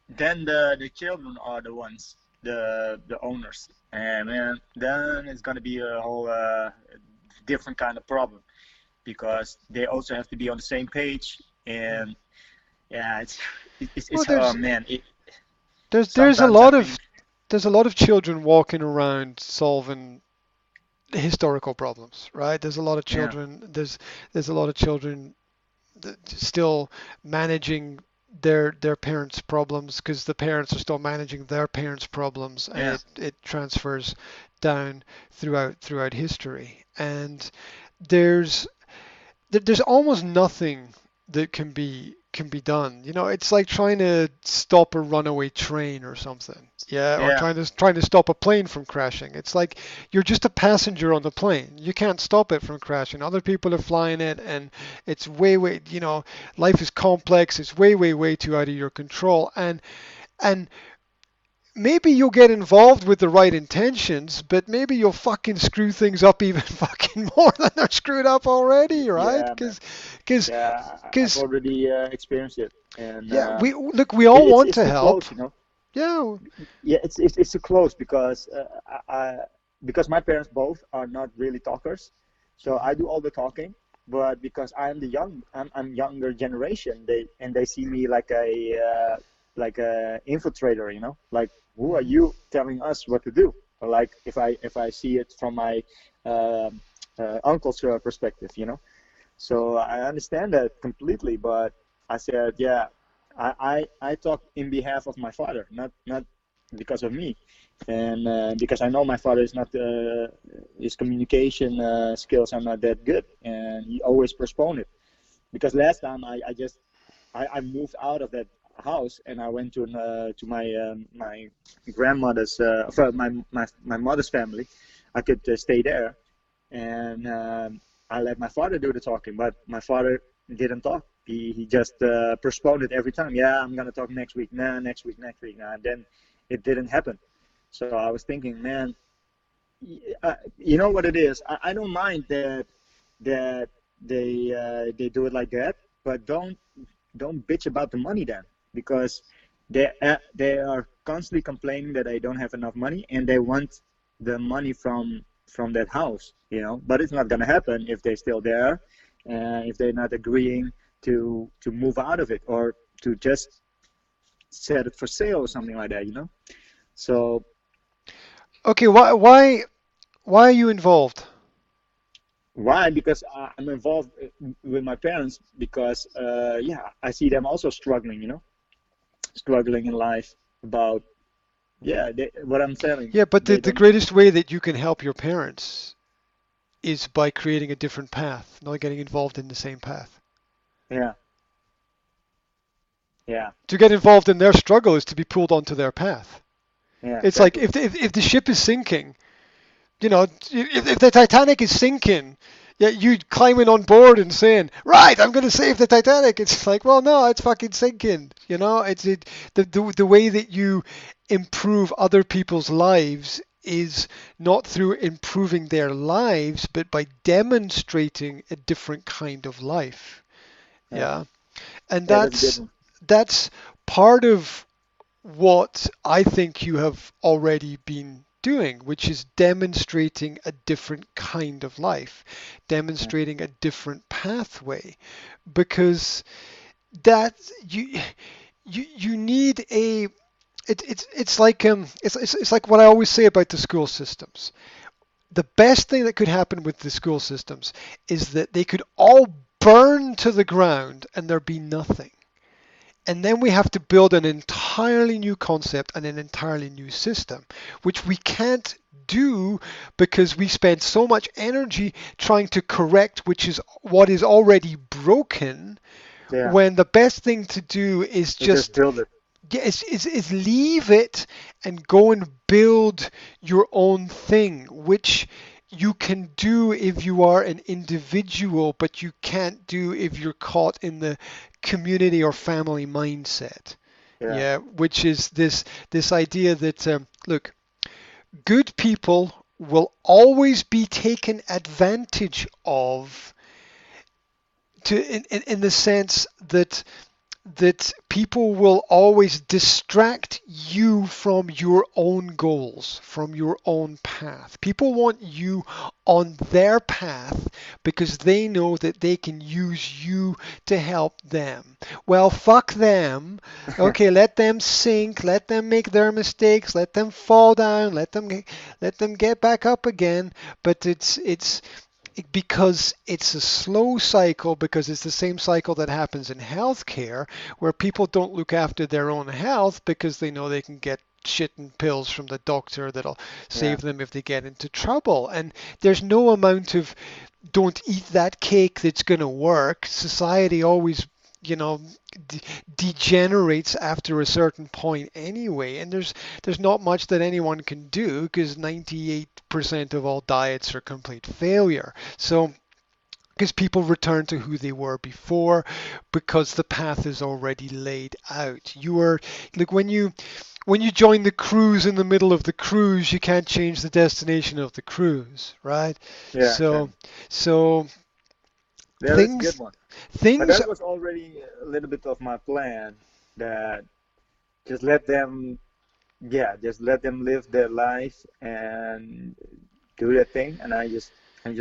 then the children are the ones, the owners, and man, then it's gonna be a whole different kind of problem because they also have to be on the same page, and yeah, well, it's oh man, there's a sometimes I lot of think children walking around solving historical problems, right? There's a lot of yeah, children. There's a lot of children still managing their parents' problems because the parents are still managing their parents' problems, and yeah, it transfers down throughout history. And there's there's almost nothing that can be done. You know, it's like trying to stop a runaway train or something. Yeah, or yeah, trying to stop a plane from crashing. It's like you're just a passenger on the plane. You can't stop it from crashing. Other people are flying it, and it's way, life is complex. It's way too out of your control. And maybe you'll get involved with the right intentions, but maybe you'll fucking screw things up even fucking more than they're screwed up already, right? yeah, man. Because, Yeah, I've because, already experienced it, and yeah, we all want it's to too help. close, you know. Yeah. Yeah, it's too close because because my parents both are not really talkers, so I Mhm. do all the talking. But because I'm younger generation, they see me like a infiltrator, you know, like who are Mhm. you telling us what to do? Or like if I see it from my uh, uncle's perspective, you know. So I understand that completely, but I said, yeah, I talk in behalf of my father, not because of me, and because I know my father is not his communication skills are not that good, and he always postponed it. Because last time I moved out of that house and I went to my grandmother's my mother's family. I could stay there, and I let my father do the talking. But my father didn't talk. He just postponed it every time. Yeah, I'm gonna talk next week. Nah, next week, next week. Nah, and then it didn't happen. So I was thinking, man, you know what it is. I don't mind that they do it like that, but don't bitch about the money then, because they are constantly complaining that they don't have enough money and they want the money from that house, you know. But it's not gonna happen if they're still there, if they're not agreeing to move out of it or to just set it for sale or something like that, you know. So Okay, why are you involved? why? Because I'm involved with my parents because yeah, I see them also struggling, you know, struggling in life about yeah what I'm saying. Yeah, but They the don't. greatest way that you can help your parents is by creating a different path, not getting involved in the same path. Yeah, yeah, To get involved in their struggle is to be pulled onto their path. yeah, It's like exactly. if the ship is sinking, if the Titanic is sinking, yeah, you climbing on board and saying, right, I'm going to save the Titanic. It's like, well, no, it's fucking sinking. The way that you improve other people's lives is not through improving their lives, but by demonstrating a different kind of life. Yeah, Yeah. And yeah, that's a good that's one. that's part of what I think you have already been doing, which is demonstrating a different kind of life, Yeah, demonstrating a different pathway, because that you need it's like it's like what I always say about the school systems. The best thing that could happen with the school systems is that they could all burn to the ground and there be nothing. And then we have to build an entirely new concept and an entirely new system, which we can't do because we spend so much energy trying to correct which is what is already broken, Yeah. when the best thing to do is You just just build it. yeah, is leave it and go and build your own thing, which you can do if you are an individual, but you can't do if you're caught in the community or family mindset. Yeah. Yeah, which is this idea that look, good people will always be taken advantage of in the sense that people will always distract you from your own goals, from your own path. People want you on their path because they know that they can use you to help them. Well, fuck them. Okay, let them sink, let them make their mistakes, let them fall down, let them get back up again, but it's because it's a slow cycle, because it's the same cycle that happens in healthcare where people don't look after their own health because they know they can get shit and pills from the doctor that'll Yeah. save them if they get into trouble. And there's no amount of don't eat that cake that's going to work. Society always, you know, de- degenerates after a certain point anyway, and there's not much that anyone can do because 98% of all diets are complete failure. So because people return to who they were before because the path is already laid out. You are like when you join the cruise in the middle of the cruise, you can't change the destination of the cruise, right? Yeah. So Exactly. so Yeah, that's a good things one. But things that was already a little bit of my plan that just let them, yeah, just let them live their life and do their thing, and I just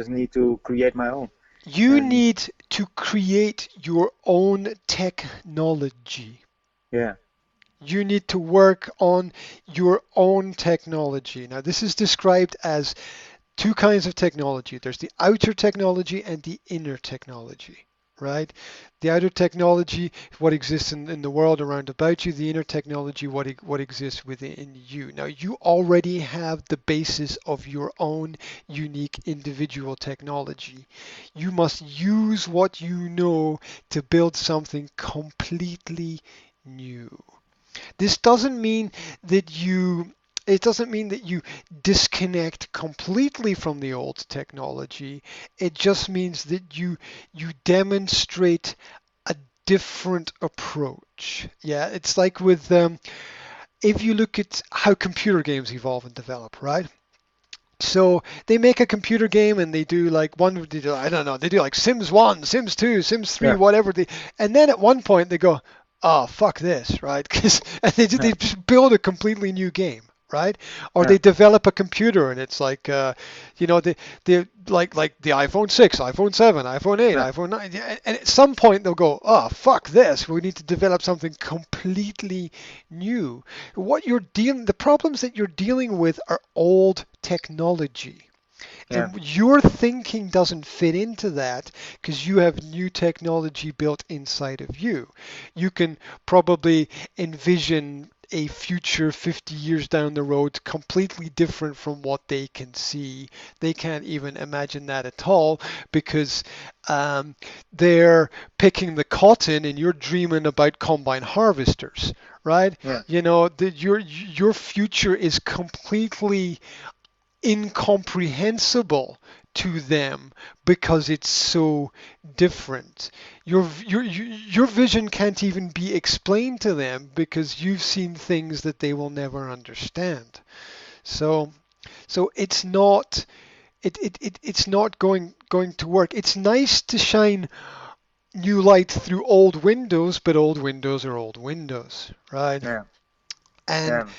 need to create my own. you And need to create your own technology. yeah, You need to work on your own technology. Now, this is described as two kinds of technology. There's the outer technology and the inner technology, right? The outer technology, what exists in the world around about you. The inner technology, what exists within you. Now, you already have the basis of your own unique individual technology. You must use what you know to build something completely new. This doesn't mean that you it doesn't mean that you disconnect completely from the old technology. It just means that you demonstrate a different approach. Yeah, it's like with if you look at how computer games evolve and develop, right? So they make a computer game and they do like I don't know, they do like Sims 1, Sims 2, Sims 3, yeah, whatever and then at one point they go, "Oh, fuck this," right? Cuz and they yeah, just build a completely new game, right? Or yeah, they develop a computer and it's like they like the iPhone 6, iPhone 7, iPhone 8, yeah, iPhone 9, yeah, and at some point they'll go, "Oh, fuck this. We need to develop something completely new." The problems that you're dealing with are old technology. yeah, And your thinking doesn't fit into that because you have new technology built inside of you. You can probably envision a future 50 years down the road completely different from what they can see. They can't even imagine that at all because um, they're picking the cotton and you're dreaming about combine harvesters, right? yeah, You know, your future is completely incomprehensible to them because it's so different. Your vision can't even be explained to them because you've seen things that they will never understand. So it's not it's not going to work. It's nice to shine new light through old windows, but old windows are old windows, right? yeah, And yeah,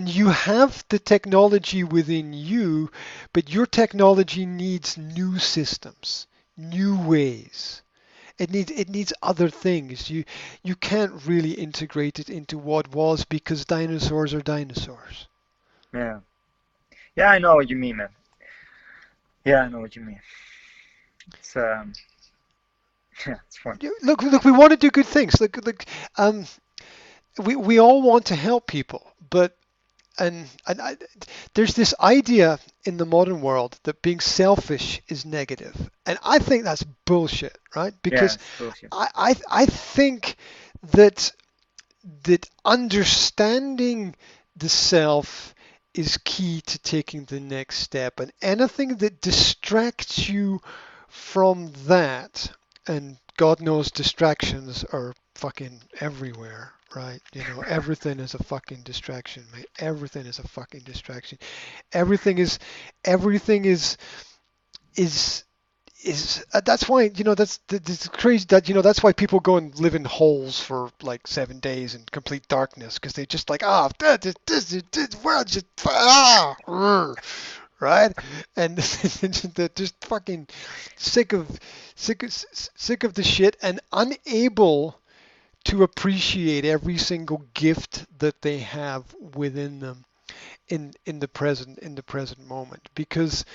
you have the technology within you, but your technology needs new systems, new ways. It needs other things. You can't really integrate it into what was because dinosaurs are dinosaurs. yeah. Yeah, I know what you mean, man. Yeah, I know what you mean. It's yeah, it's fun. Look, we want to do good things. Um, we all want to help people, but and there's this idea in the modern world that being selfish is negative, and I think that's bullshit, right? Yeah, Because it's bullshit. I think that understanding the self is key to taking the next step, and anything that distracts you from that, and God knows distractions are fucking everywhere, right? Everything is a fucking distraction, mate. Everything is a fucking distraction. Everything is that's why that's crazy that that's why people go and live in holes for like 7 days in complete darkness, because they just like this world just right, and they're just fucking sick of sick of the shit and unable to appreciate every single gift that they have within them in the present moment, because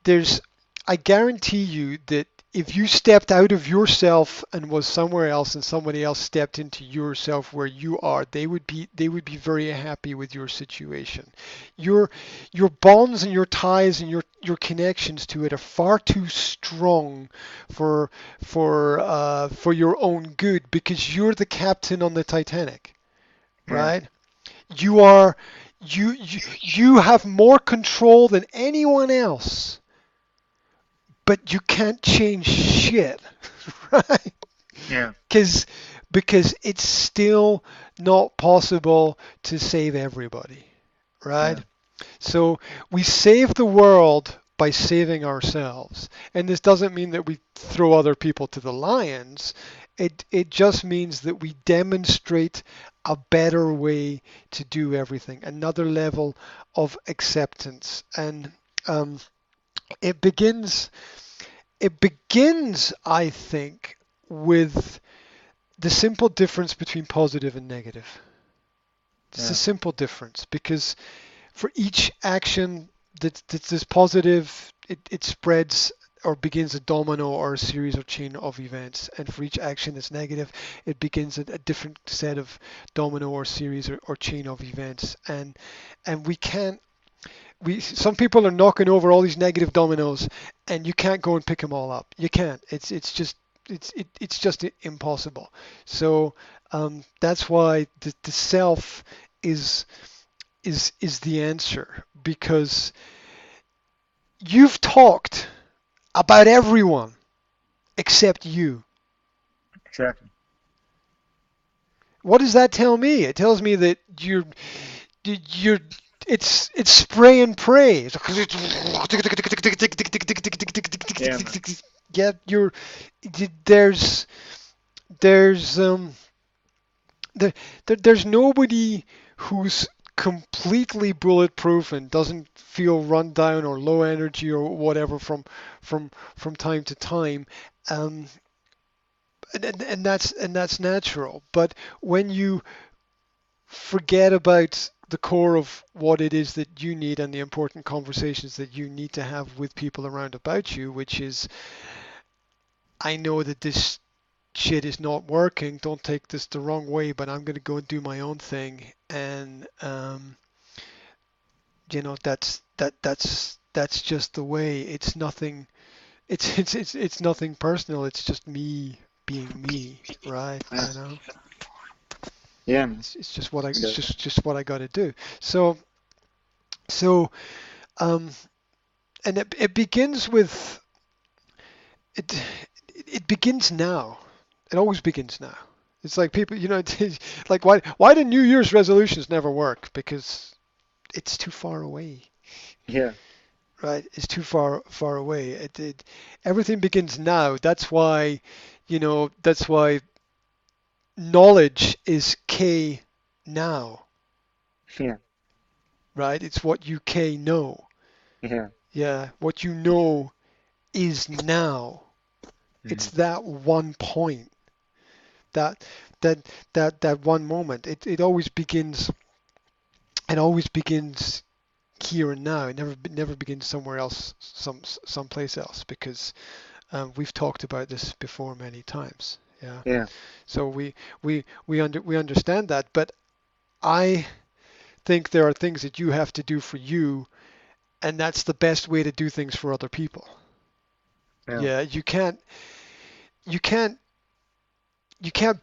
there's I guarantee you that if you stepped out of yourself and was somewhere else and somebody else stepped into yourself where you are, they would be very happy with your situation. Your bonds and your ties and your connections to it are far too strong for for your own good, because you're the captain on the Titanic, Yeah, right? You are you have more control than anyone else, but you can't change shit, right? yeah, Because because it's still not possible to save everybody, right? yeah, So we save the world by saving ourselves. And this doesn't mean that we throw other people to the lions. It just means that we demonstrate a better way to do everything, another level of acceptance. And um, it begins it begins, I think, with the simple difference between positive and negative. It's a yeah, simple difference, because for each action that's positive, it spreads or begins a domino or a series or chain of events. And for each action that's negative, it begins a different set of domino or series or chain of events. And we can't some people are knocking over all these negative dominoes, and you can't go and pick them all up. You can't. It's just impossible. So that's why the self is is the answer, because you've talked about everyone except you. exactly. What does that tell me? It tells me that you're it's spray and pray. Yeah, man. Yeah, there's there's there, there's nobody who's completely bulletproof and doesn't feel run down or low energy or whatever from time to time. Um, and that's natural. But when you forget about the core of what it is that you need and the important conversations that you need to have with people around about you, which is, I know that this shit is not working. Don't take this the wrong way, but I'm going to go and do my own thing. And that's just the way. It's nothing. It's nothing personal. It's just me being me, right? Yeah, yeah, man. It's just what I it's The, just what I got to do. So um, and it begins with it. It begins now. It always begins now. It's like people, like why do New Year's resolutions never work? Because it's too far away, yeah, right? It's too far away. Everything begins now. That's why knowledge is K now, yeah, right? It's what you K know. yeah. Yeah, what you know is now. It's Mhm. that one point, that that that one moment. It always begins. It always begins here and now. It never begins somewhere else, someplace else, because we've talked about this before many times. Yeah. Yeah, So we understand that, but I think there are things that you have to do for you, and that's the best way to do things for other people. Yeah. Yeah, you can't you can't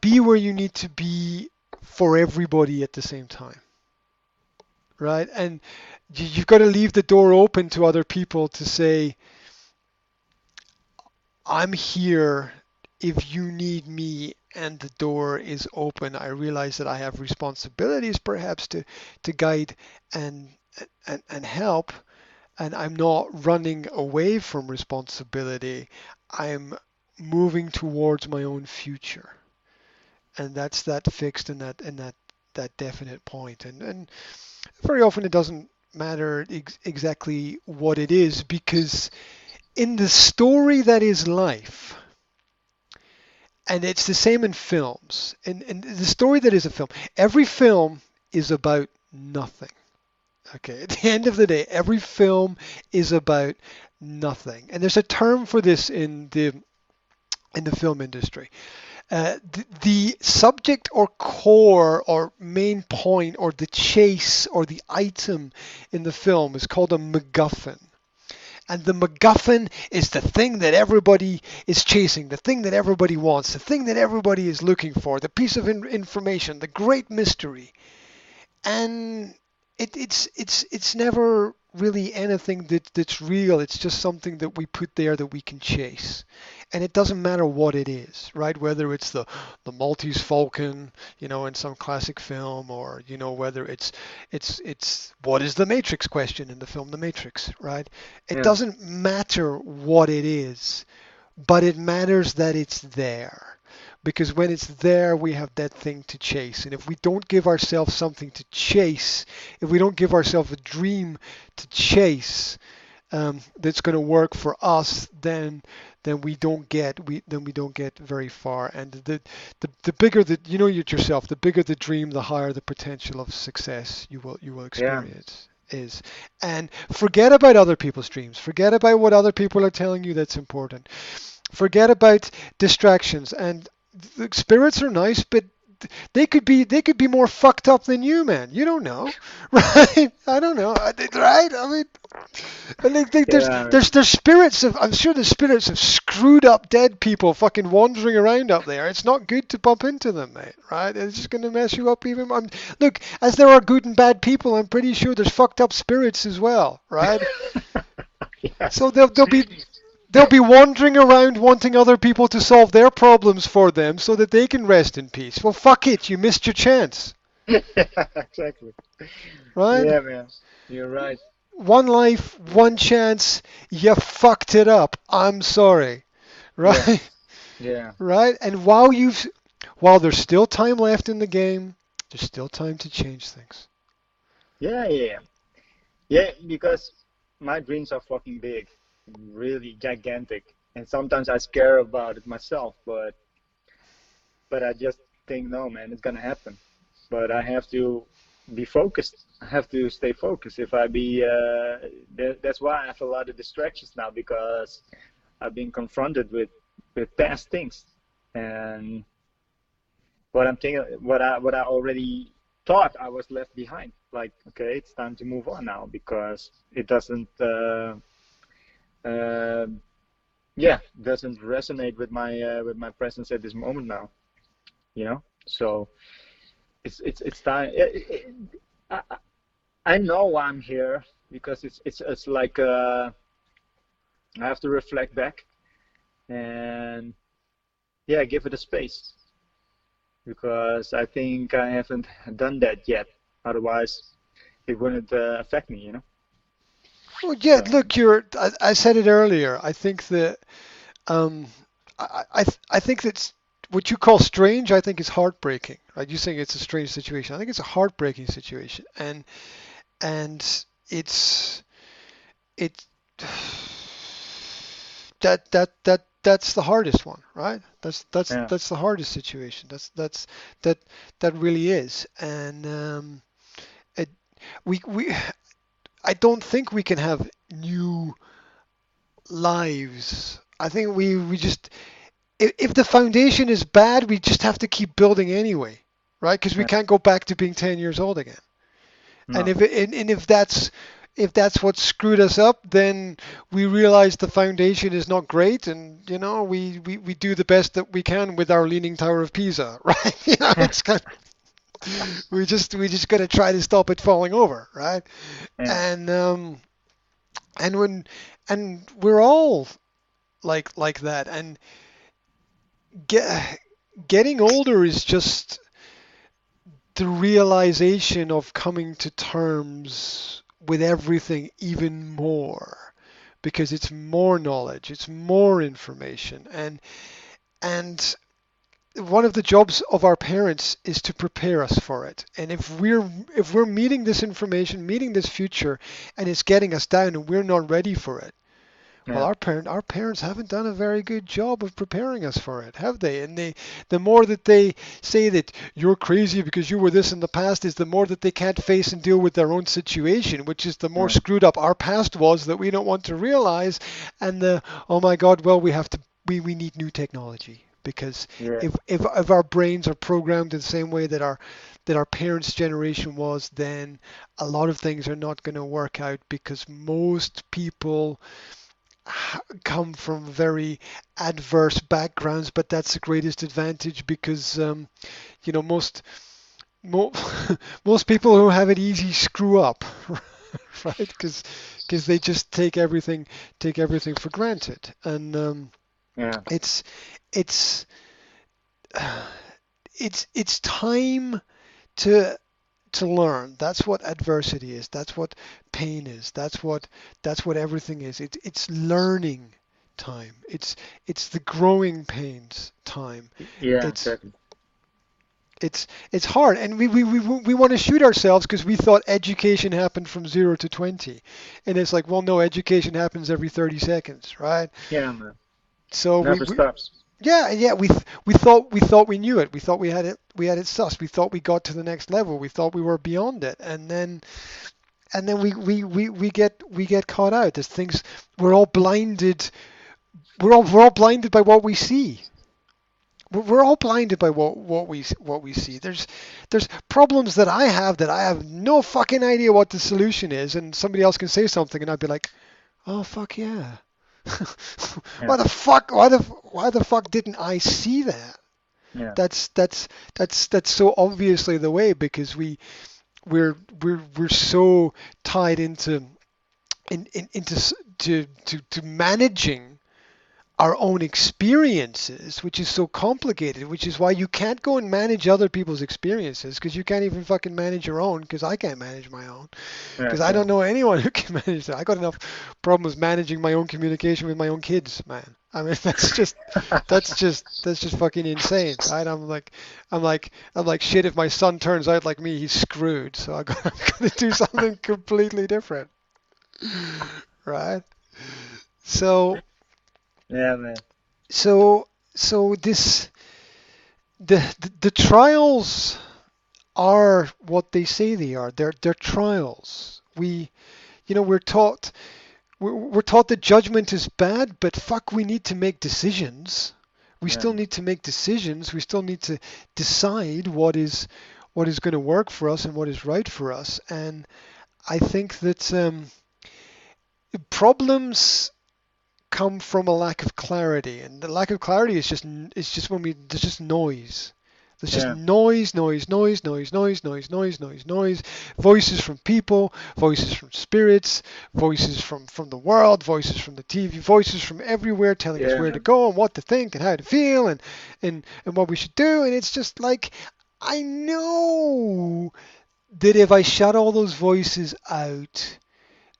be where you need to be for everybody at the same time, right? And you've got to leave the door open to other people to say, I'm here if you need me, and the door is open. I realize that I have responsibilities perhaps to guide and and help, and I'm not running away from responsibility. I'm moving towards my own future. And that's that fixed and that definite point. And very often it doesn't matter exactly what it is, because in the story that is life, and it's the same in films, in the story that is a film, every film is about nothing. Okay, at the end of the day, every film is about nothing. And there's a term for this in the film industry. The subject or core or main point or the chase or the item in the film is called a MacGuffin. And the MacGuffin is the thing that everybody is chasing, the thing that everybody wants, the thing that everybody is looking for, the piece of information, the great mystery. And it's never really anything that's real. It's just something that we put there that we can chase, and it doesn't matter what it is, right? Whether it's the Maltese Falcon, in some classic film, or whether it's what is the Matrix question in the film The Matrix, right? It Yeah. doesn't matter what it is, but it matters that it's there. Because when it's there, we have that thing to chase. And if we don't give ourselves something to chase, if we don't give ourselves a dream to chase, that's going to work for us, then we don't get very far. And the bigger yourself, the bigger the dream, the higher the potential of success you will Yeah. experience is. And forget about other people's dreams. Forget about what other people are telling you that's important. Forget about distractions. And the spirits are nice, but they could be more fucked up than you, man. You don't know, right? I don't know, right? I mean, there's Yeah. there's spirits of, I'm sure there's spirits of screwed up dead people fucking wandering around up there. It's not good to bump into them, mate. Right? It's just gonna mess you up even. Look, as there are good and bad people, I'm pretty sure there's fucked up spirits as well, right? Yeah. So they'll be wandering around wanting other people to solve their problems for them so that they can rest in peace. Well, fuck it, you missed your chance, Exactly. right? Yeah, man. You're right. One life, one chance, you fucked it up. I'm sorry, Yeah. right? Yeah. Right? And while there's still time left in the game, there's still time to change things. Yeah. Yeah. Yeah. Because my dreams are fucking big, really gigantic, and sometimes I scare about it myself. But I just think, no, man, it's gonna happen. But I have to be focused. I have to stay focused. If I be, that's why I have a lot of distractions now, because I've been confronted with past things, and what I'm thinking, what I already thought I was left behind. Like, okay, it's time to move on now because it doesn't, uh, yeah, doesn't resonate with my presence at this moment now. So it's time. I, I know I'm here because it's like I have to reflect back and yeah, give it a space because I think I haven't done that yet. Otherwise, it wouldn't affect me. Well, yeah, So look, I said it earlier. I think that um, I think that's what you call strange. I think is heartbreaking. Right? You saying it's a strange situation. I think it's a heartbreaking situation, and it that's the hardest one, right? yeah, That's the hardest situation. That that really is. And it, we I don't think we can have new lives. I think we just, if the foundation is bad, we just have to keep building anyway, right? Because we yeah, can't go back to being 10 years old again. And No. if that's what screwed us up, then we realize the foundation is not great, and we do the best that we can with our leaning tower of Pisa, right? It's kind we just got to try to stop it falling over, right? Yeah. And and when and we're all like that, and get, getting older is just the realization of coming to terms with everything even more, because it's more knowledge, it's more information, and one of the jobs of our parents is to prepare us for it. And if we're meeting this information, meeting this future, and it's getting us down and we're not ready for it, well, Yeah. our parents haven't done a very good job of preparing us for it, have they? And the more that they say that you're crazy because you were this in the past, is the more that they can't face and deal with their own situation, which is the more Yeah. screwed up our past was that we don't want to realize. And oh my God, well, we need new technology, because Yeah. if our brains are programmed in the same way that our parents' generation was, then a lot of things are not going to work out, because most people come from very adverse backgrounds, but that's the greatest advantage, because most mo- most people who have it easy screw up, right? Because they just take everything for granted, and Yeah. it's it's it's time to learn. That's what adversity is. That's what pain is. That's what everything is. It's learning time. It's the growing pains time. Yeah. It's Exactly. it's hard, and we want to shoot ourselves because we thought education happened from 0 to 20, and it's like, well, no, education happens every 30 seconds, right? Yeah, man. So Never stops. yeah, we thought we knew it. We thought we had it sussed. We thought we got to the next level. We thought we were beyond it, and then we get caught out. There's things, we're all blinded. We're all blinded by what we see. We're all blinded by what we see. There's problems that I have no fucking idea what the solution is, and somebody else can say something, and I'd be like, oh fuck yeah. Yeah. Why the fuck didn't I see that? Yeah. That's so obviously the way, because we're so tied into managing our own experiences, which is so complicated, which is why you can't go and manage other people's experiences, because you can't even fucking manage your own, because I can't manage my own, Yeah. because I don't Exactly. know anyone who can manage that. I got enough problems managing my own communication with my own kids, man. I mean, that's just fucking insane, right? I'm like shit. If my son turns out like me, he's screwed. So I'm gonna do something completely different, right? So Yeah, man. so so this the trials are what they say they are. They're trials. We're taught that judgment is bad, but fuck, we need to make decisions. We Yeah. still need to make decisions. We still need to decide what is going to work for us and what is right for us. And I think that problems come from a lack of clarity, and the lack of clarity is just when there's just noise. There's just Yeah. noise, noise, noise, noise, noise, noise, noise, noise, noise. Voices from people, voices from spirits, voices from the world, voices from the TV, voices from everywhere telling us Yeah, where to man. go and what to think and how to feel and what we should do. And it's just like, I know that if I shut all those voices out,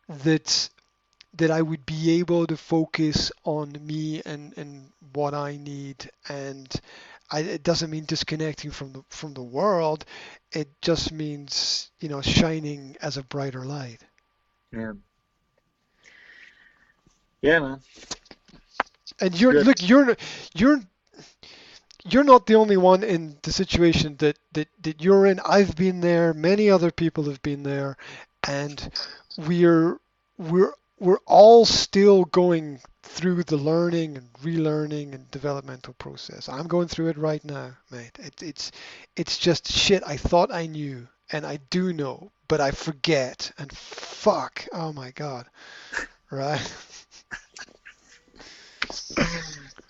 that I would be able to focus on me and what I need. And it doesn't mean disconnecting from the world. It just means, shining as a brighter light. Yeah. Yeah, man. And It's good. you're you're not the only one in the situation that you're in. I've been there. Many other people have been there, and we're we're all still going through the learning and relearning and developmental process. I'm going through it right now, mate. It's just shit I thought I knew, and I do know, but I forget, and fuck, oh my god, right?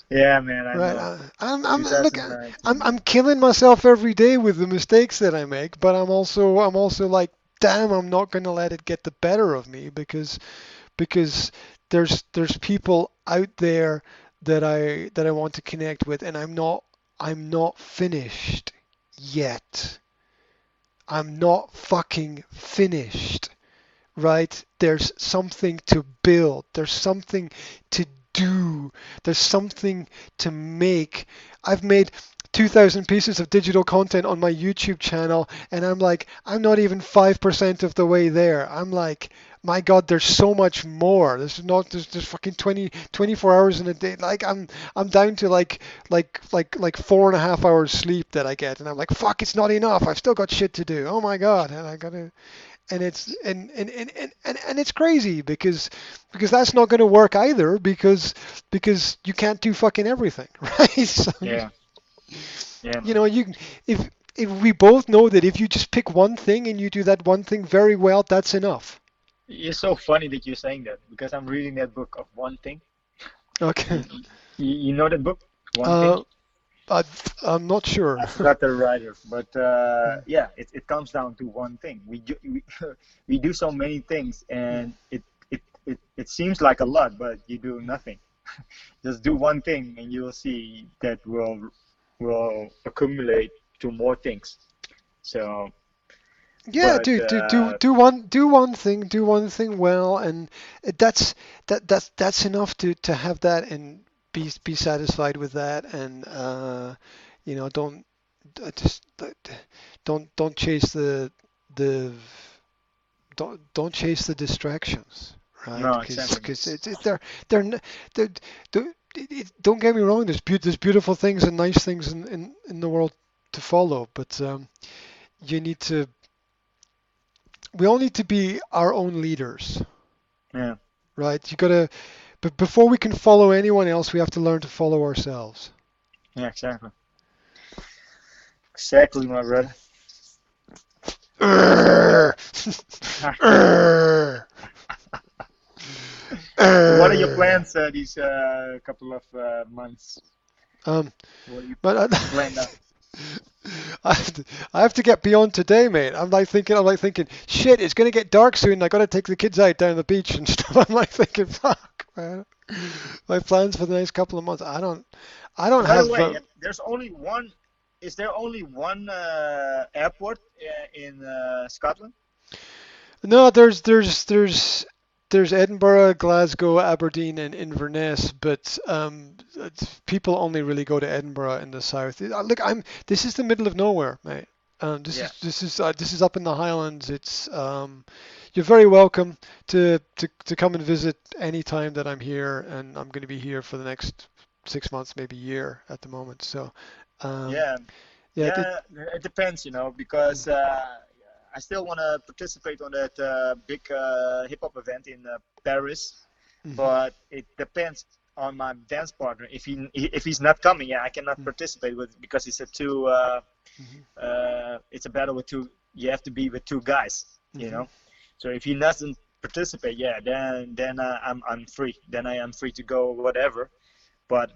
Yeah, man, I Right. know. I'm look. I'm 2019, I'm man. killing myself every day with the mistakes that I make, but I'm also like, damn, I'm not gonna let it get the better of me because there's people out there that I want to connect with, and I'm not finished yet. I'm not fucking finished, right? There's something to build. There's something to do. There's something to make. I've made 2,000 pieces of digital content on my YouTube channel, and I'm not even 5% of the way there. I'm like, my God, there's so much more. There's fucking 24 hours in a day. Like I'm down to like 4.5 hours sleep that I get, and I'm like, fuck, it's not enough. I've still got shit to do. Oh my God, and I gotta and it's and it's crazy because that's not going to work either because you can't do fucking everything, right? So Yeah, yeah, you man. know you if we both know that if you just pick one thing and you do that one thing very well, that's enough. It's so funny that you're saying that because I'm reading that book of One Thing. Okay. You, you know that book, One Thing? uh I, I'm not sure. I forgot the writer, but yeah, it comes down to one thing. We do so many things, and it seems like a lot, but you do nothing. Just do one thing, and you will see that will accumulate to more things. So, Yeah, but do one thing well, and that's that's enough to have that and be satisfied with that, and don't just don't chase the don't chase the distractions, right? no, exactly, man. Because they're n- don't get me wrong. There's beautiful things and nice things in the world to follow, but you need to we all need to be our own leaders, Yeah, right? But before we can follow anyone else, we have to learn to follow ourselves. yeah, exactly, exactly, my brother. So, Urgh. Urgh. so what are your Urgh. plans these couple of months? Um, What you but planned out? I have to get beyond today, mate. I'm like thinking, shit, it's gonna get dark soon. I gotta take the kids out down the beach and stuff. I'm like thinking, fuck, man. My plans for the next couple of months. I don't By the have. way, there's only one. Is there only one airport in Scotland? No, there's Edinburgh, Glasgow, Aberdeen, and Inverness, but people only really go to Edinburgh in the south. Look, this is the middle of nowhere, mate. This Yeah. is this is up in the Highlands. You're very welcome to come and visit any time that I'm here, and I'm going to be here for the next 6 months, maybe year at the moment. So, um, Yeah, yeah, yeah. It depends, because I still want to participate on that big hip hop event in Paris, mhm, but it depends on my dance partner. If he's not coming, yeah, I cannot mhm, participate with because mhm, it's a battle with two. You have to be with two guys, you mhm. know. So if he doesn't participate, yeah, then I'm free. Then I am free to go whatever. But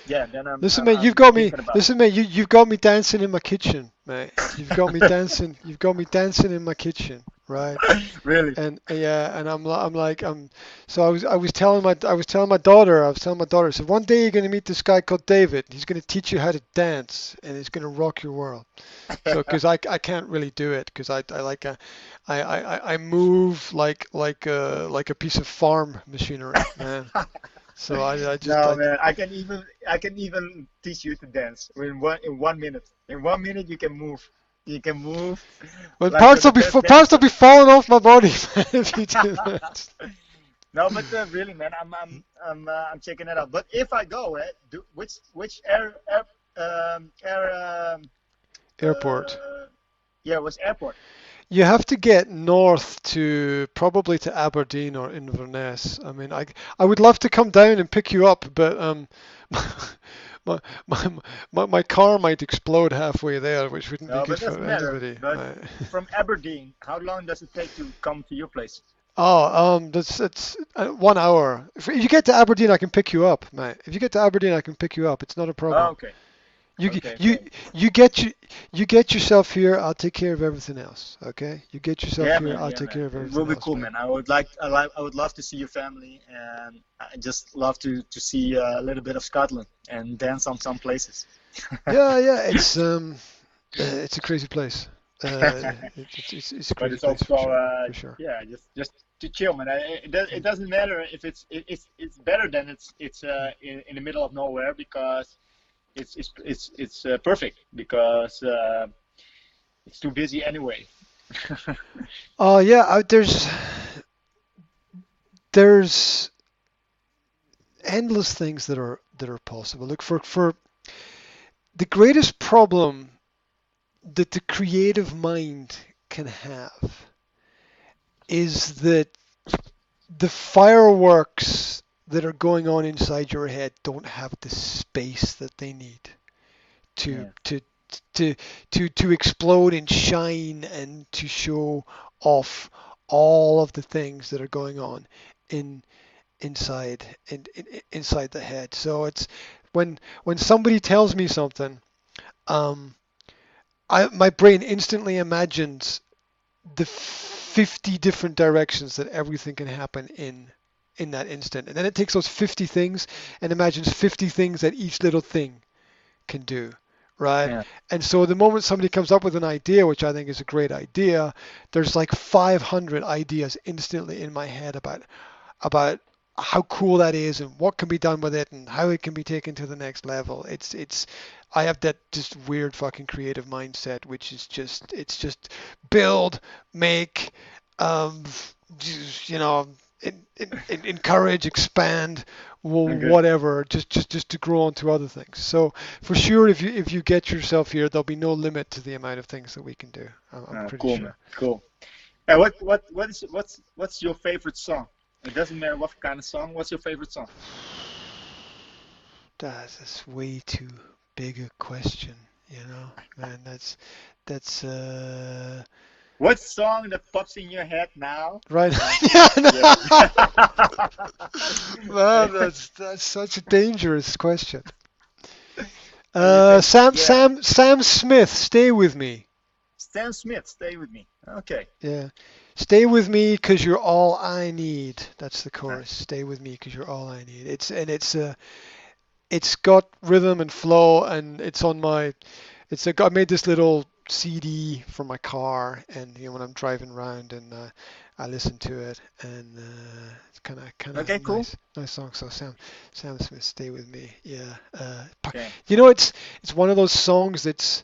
yeah, then Listen, mate, you've I'm got me. thinking about it. Listen, mate, you've got me dancing in my kitchen, mate. You've got me dancing. You've got me dancing in my kitchen, right? Really? And yeah, and I'm like So I was telling my daughter. I said, one day you're gonna meet this guy called David. He's gonna teach you how to dance, and he's gonna rock your world. So, because I can't really do it, because I move like a piece of farm machinery, man. So I just No, man, I can even teach you to dance in 1 minute. In 1 minute, you can move. You can move Well, like you're the best parts will dancer. be falling off my body man, if you do that. No, but really, man, I'm checking it out. But if I go, which air Airport. yeah, which airport? You have to get north to probably to Aberdeen or Inverness. I mean, I would love to come down and pick you up, but my, my my car might explode halfway there, which wouldn't be No, good but it for doesn't matter. anybody. But from Aberdeen, how long does it take to come to your place? That's 1 hour. If you get to Aberdeen, I can pick you up, mate. If you get to Aberdeen, I can pick you up. It's not a Oh, problem. okay. You Okay, you okay. you get yourself here. I'll take care of everything else. Okay? You get yourself Yeah, here. man. I'll Yeah, take man. care of It will everything be else, cool, mate. man. I would love to see your family, and I just love to see a little bit of Scotland and dance on some places. Yeah. It's a crazy place. It's a But crazy it's place also for sure. yeah, just to chill, man. It doesn't matter if it's better than it's in the middle of nowhere because it's perfect because it's too busy anyway. Oh yeah, there's endless things that are possible. Look for the greatest problem that the creative mind can have is that the fireworks that are going on inside your head don't have the space that they need to Yeah. to to explode and shine and to show off all of the things that are going on in inside the head. So it's when somebody tells me something, um, my brain instantly imagines the 50 different directions that everything can happen in that instant, and then it takes those 50 things and imagines 50 things that each little thing can do, right? Yeah. And so the moment somebody comes up with an idea, which I think is a great idea, there's like 500 ideas instantly in my head about how cool that is and what can be done with it and how it can be taken to the next level. It's I have that just weird fucking creative mindset, which is just build, make, um, you know, encourage, expand, Okay. whatever, just to grow onto other things. So for sure, if you get yourself here, there'll be no limit to the amount of things that we can do. I'm pretty Cool, man. sure. Cool. What's your favorite song? It doesn't matter what kind of song. What's your favorite song? That's way too big a question, man. That's What song that pops in your head now? right. And Yeah, yeah. man, that's such a dangerous question. And you think, Sam yeah, Sam Sam Smith, stay with me. Stan Smith, stay with me. Okay. Yeah, stay with me 'cause you're all I need. That's the chorus. Nice. Stay with me 'cause you're all I need. It's got rhythm and flow, and it's on my I made this little CD for my car, and when I'm driving around, and I listen to it, and it's kind of Okay, cool. nice song. So Sam Smith, stay with me. Yeah. Okay. It's one of those songs that's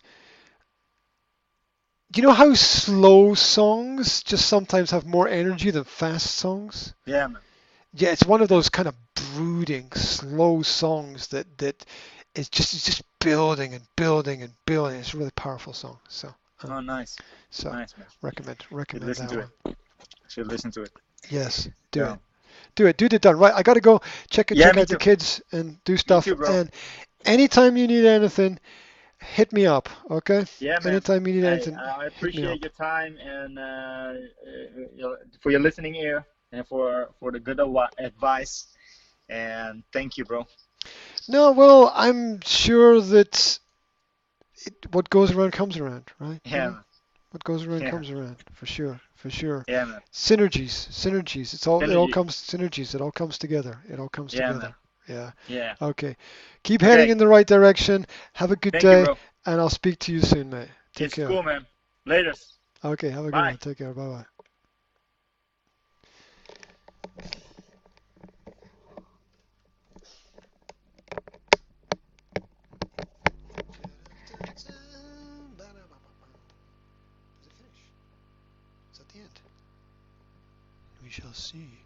how slow songs just sometimes have more energy than fast songs. Yeah, man. Yeah, it's one of Yeah. those kind of brooding, slow songs that it's just building and building and building. It's a really powerful song. So Oh, nice. so Nice, man. Should recommend listen that to it. one. Should listen to it. Yes, do it. So, Do it. Do it done. Right, I gotta go yeah, check me out the too. kids and do Me stuff. too, bro. And anytime you need anything, hit me up. Okay? Yeah, man. Anytime you need Hey, anything, I hit me appreciate up. your time and for your listening ear and for the good advice. And thank you, bro. No, well, I'm sure that what goes around comes around, right? Yeah, man. What goes around Yeah, comes around, for sure, for sure. yeah, man. Synergies. It all Synergy. comes synergies. It all comes together. It all comes Yeah, man. together. Yeah. Yeah. Okay. Keep heading Okay. in the right direction. Have a good Thank you, day, bro. and I'll speak to you soon, mate. Take It's care. cool, man. Later. Okay. Have a good Bye. one. Take care. Bye bye. Does it finish? It's at the end. We shall see.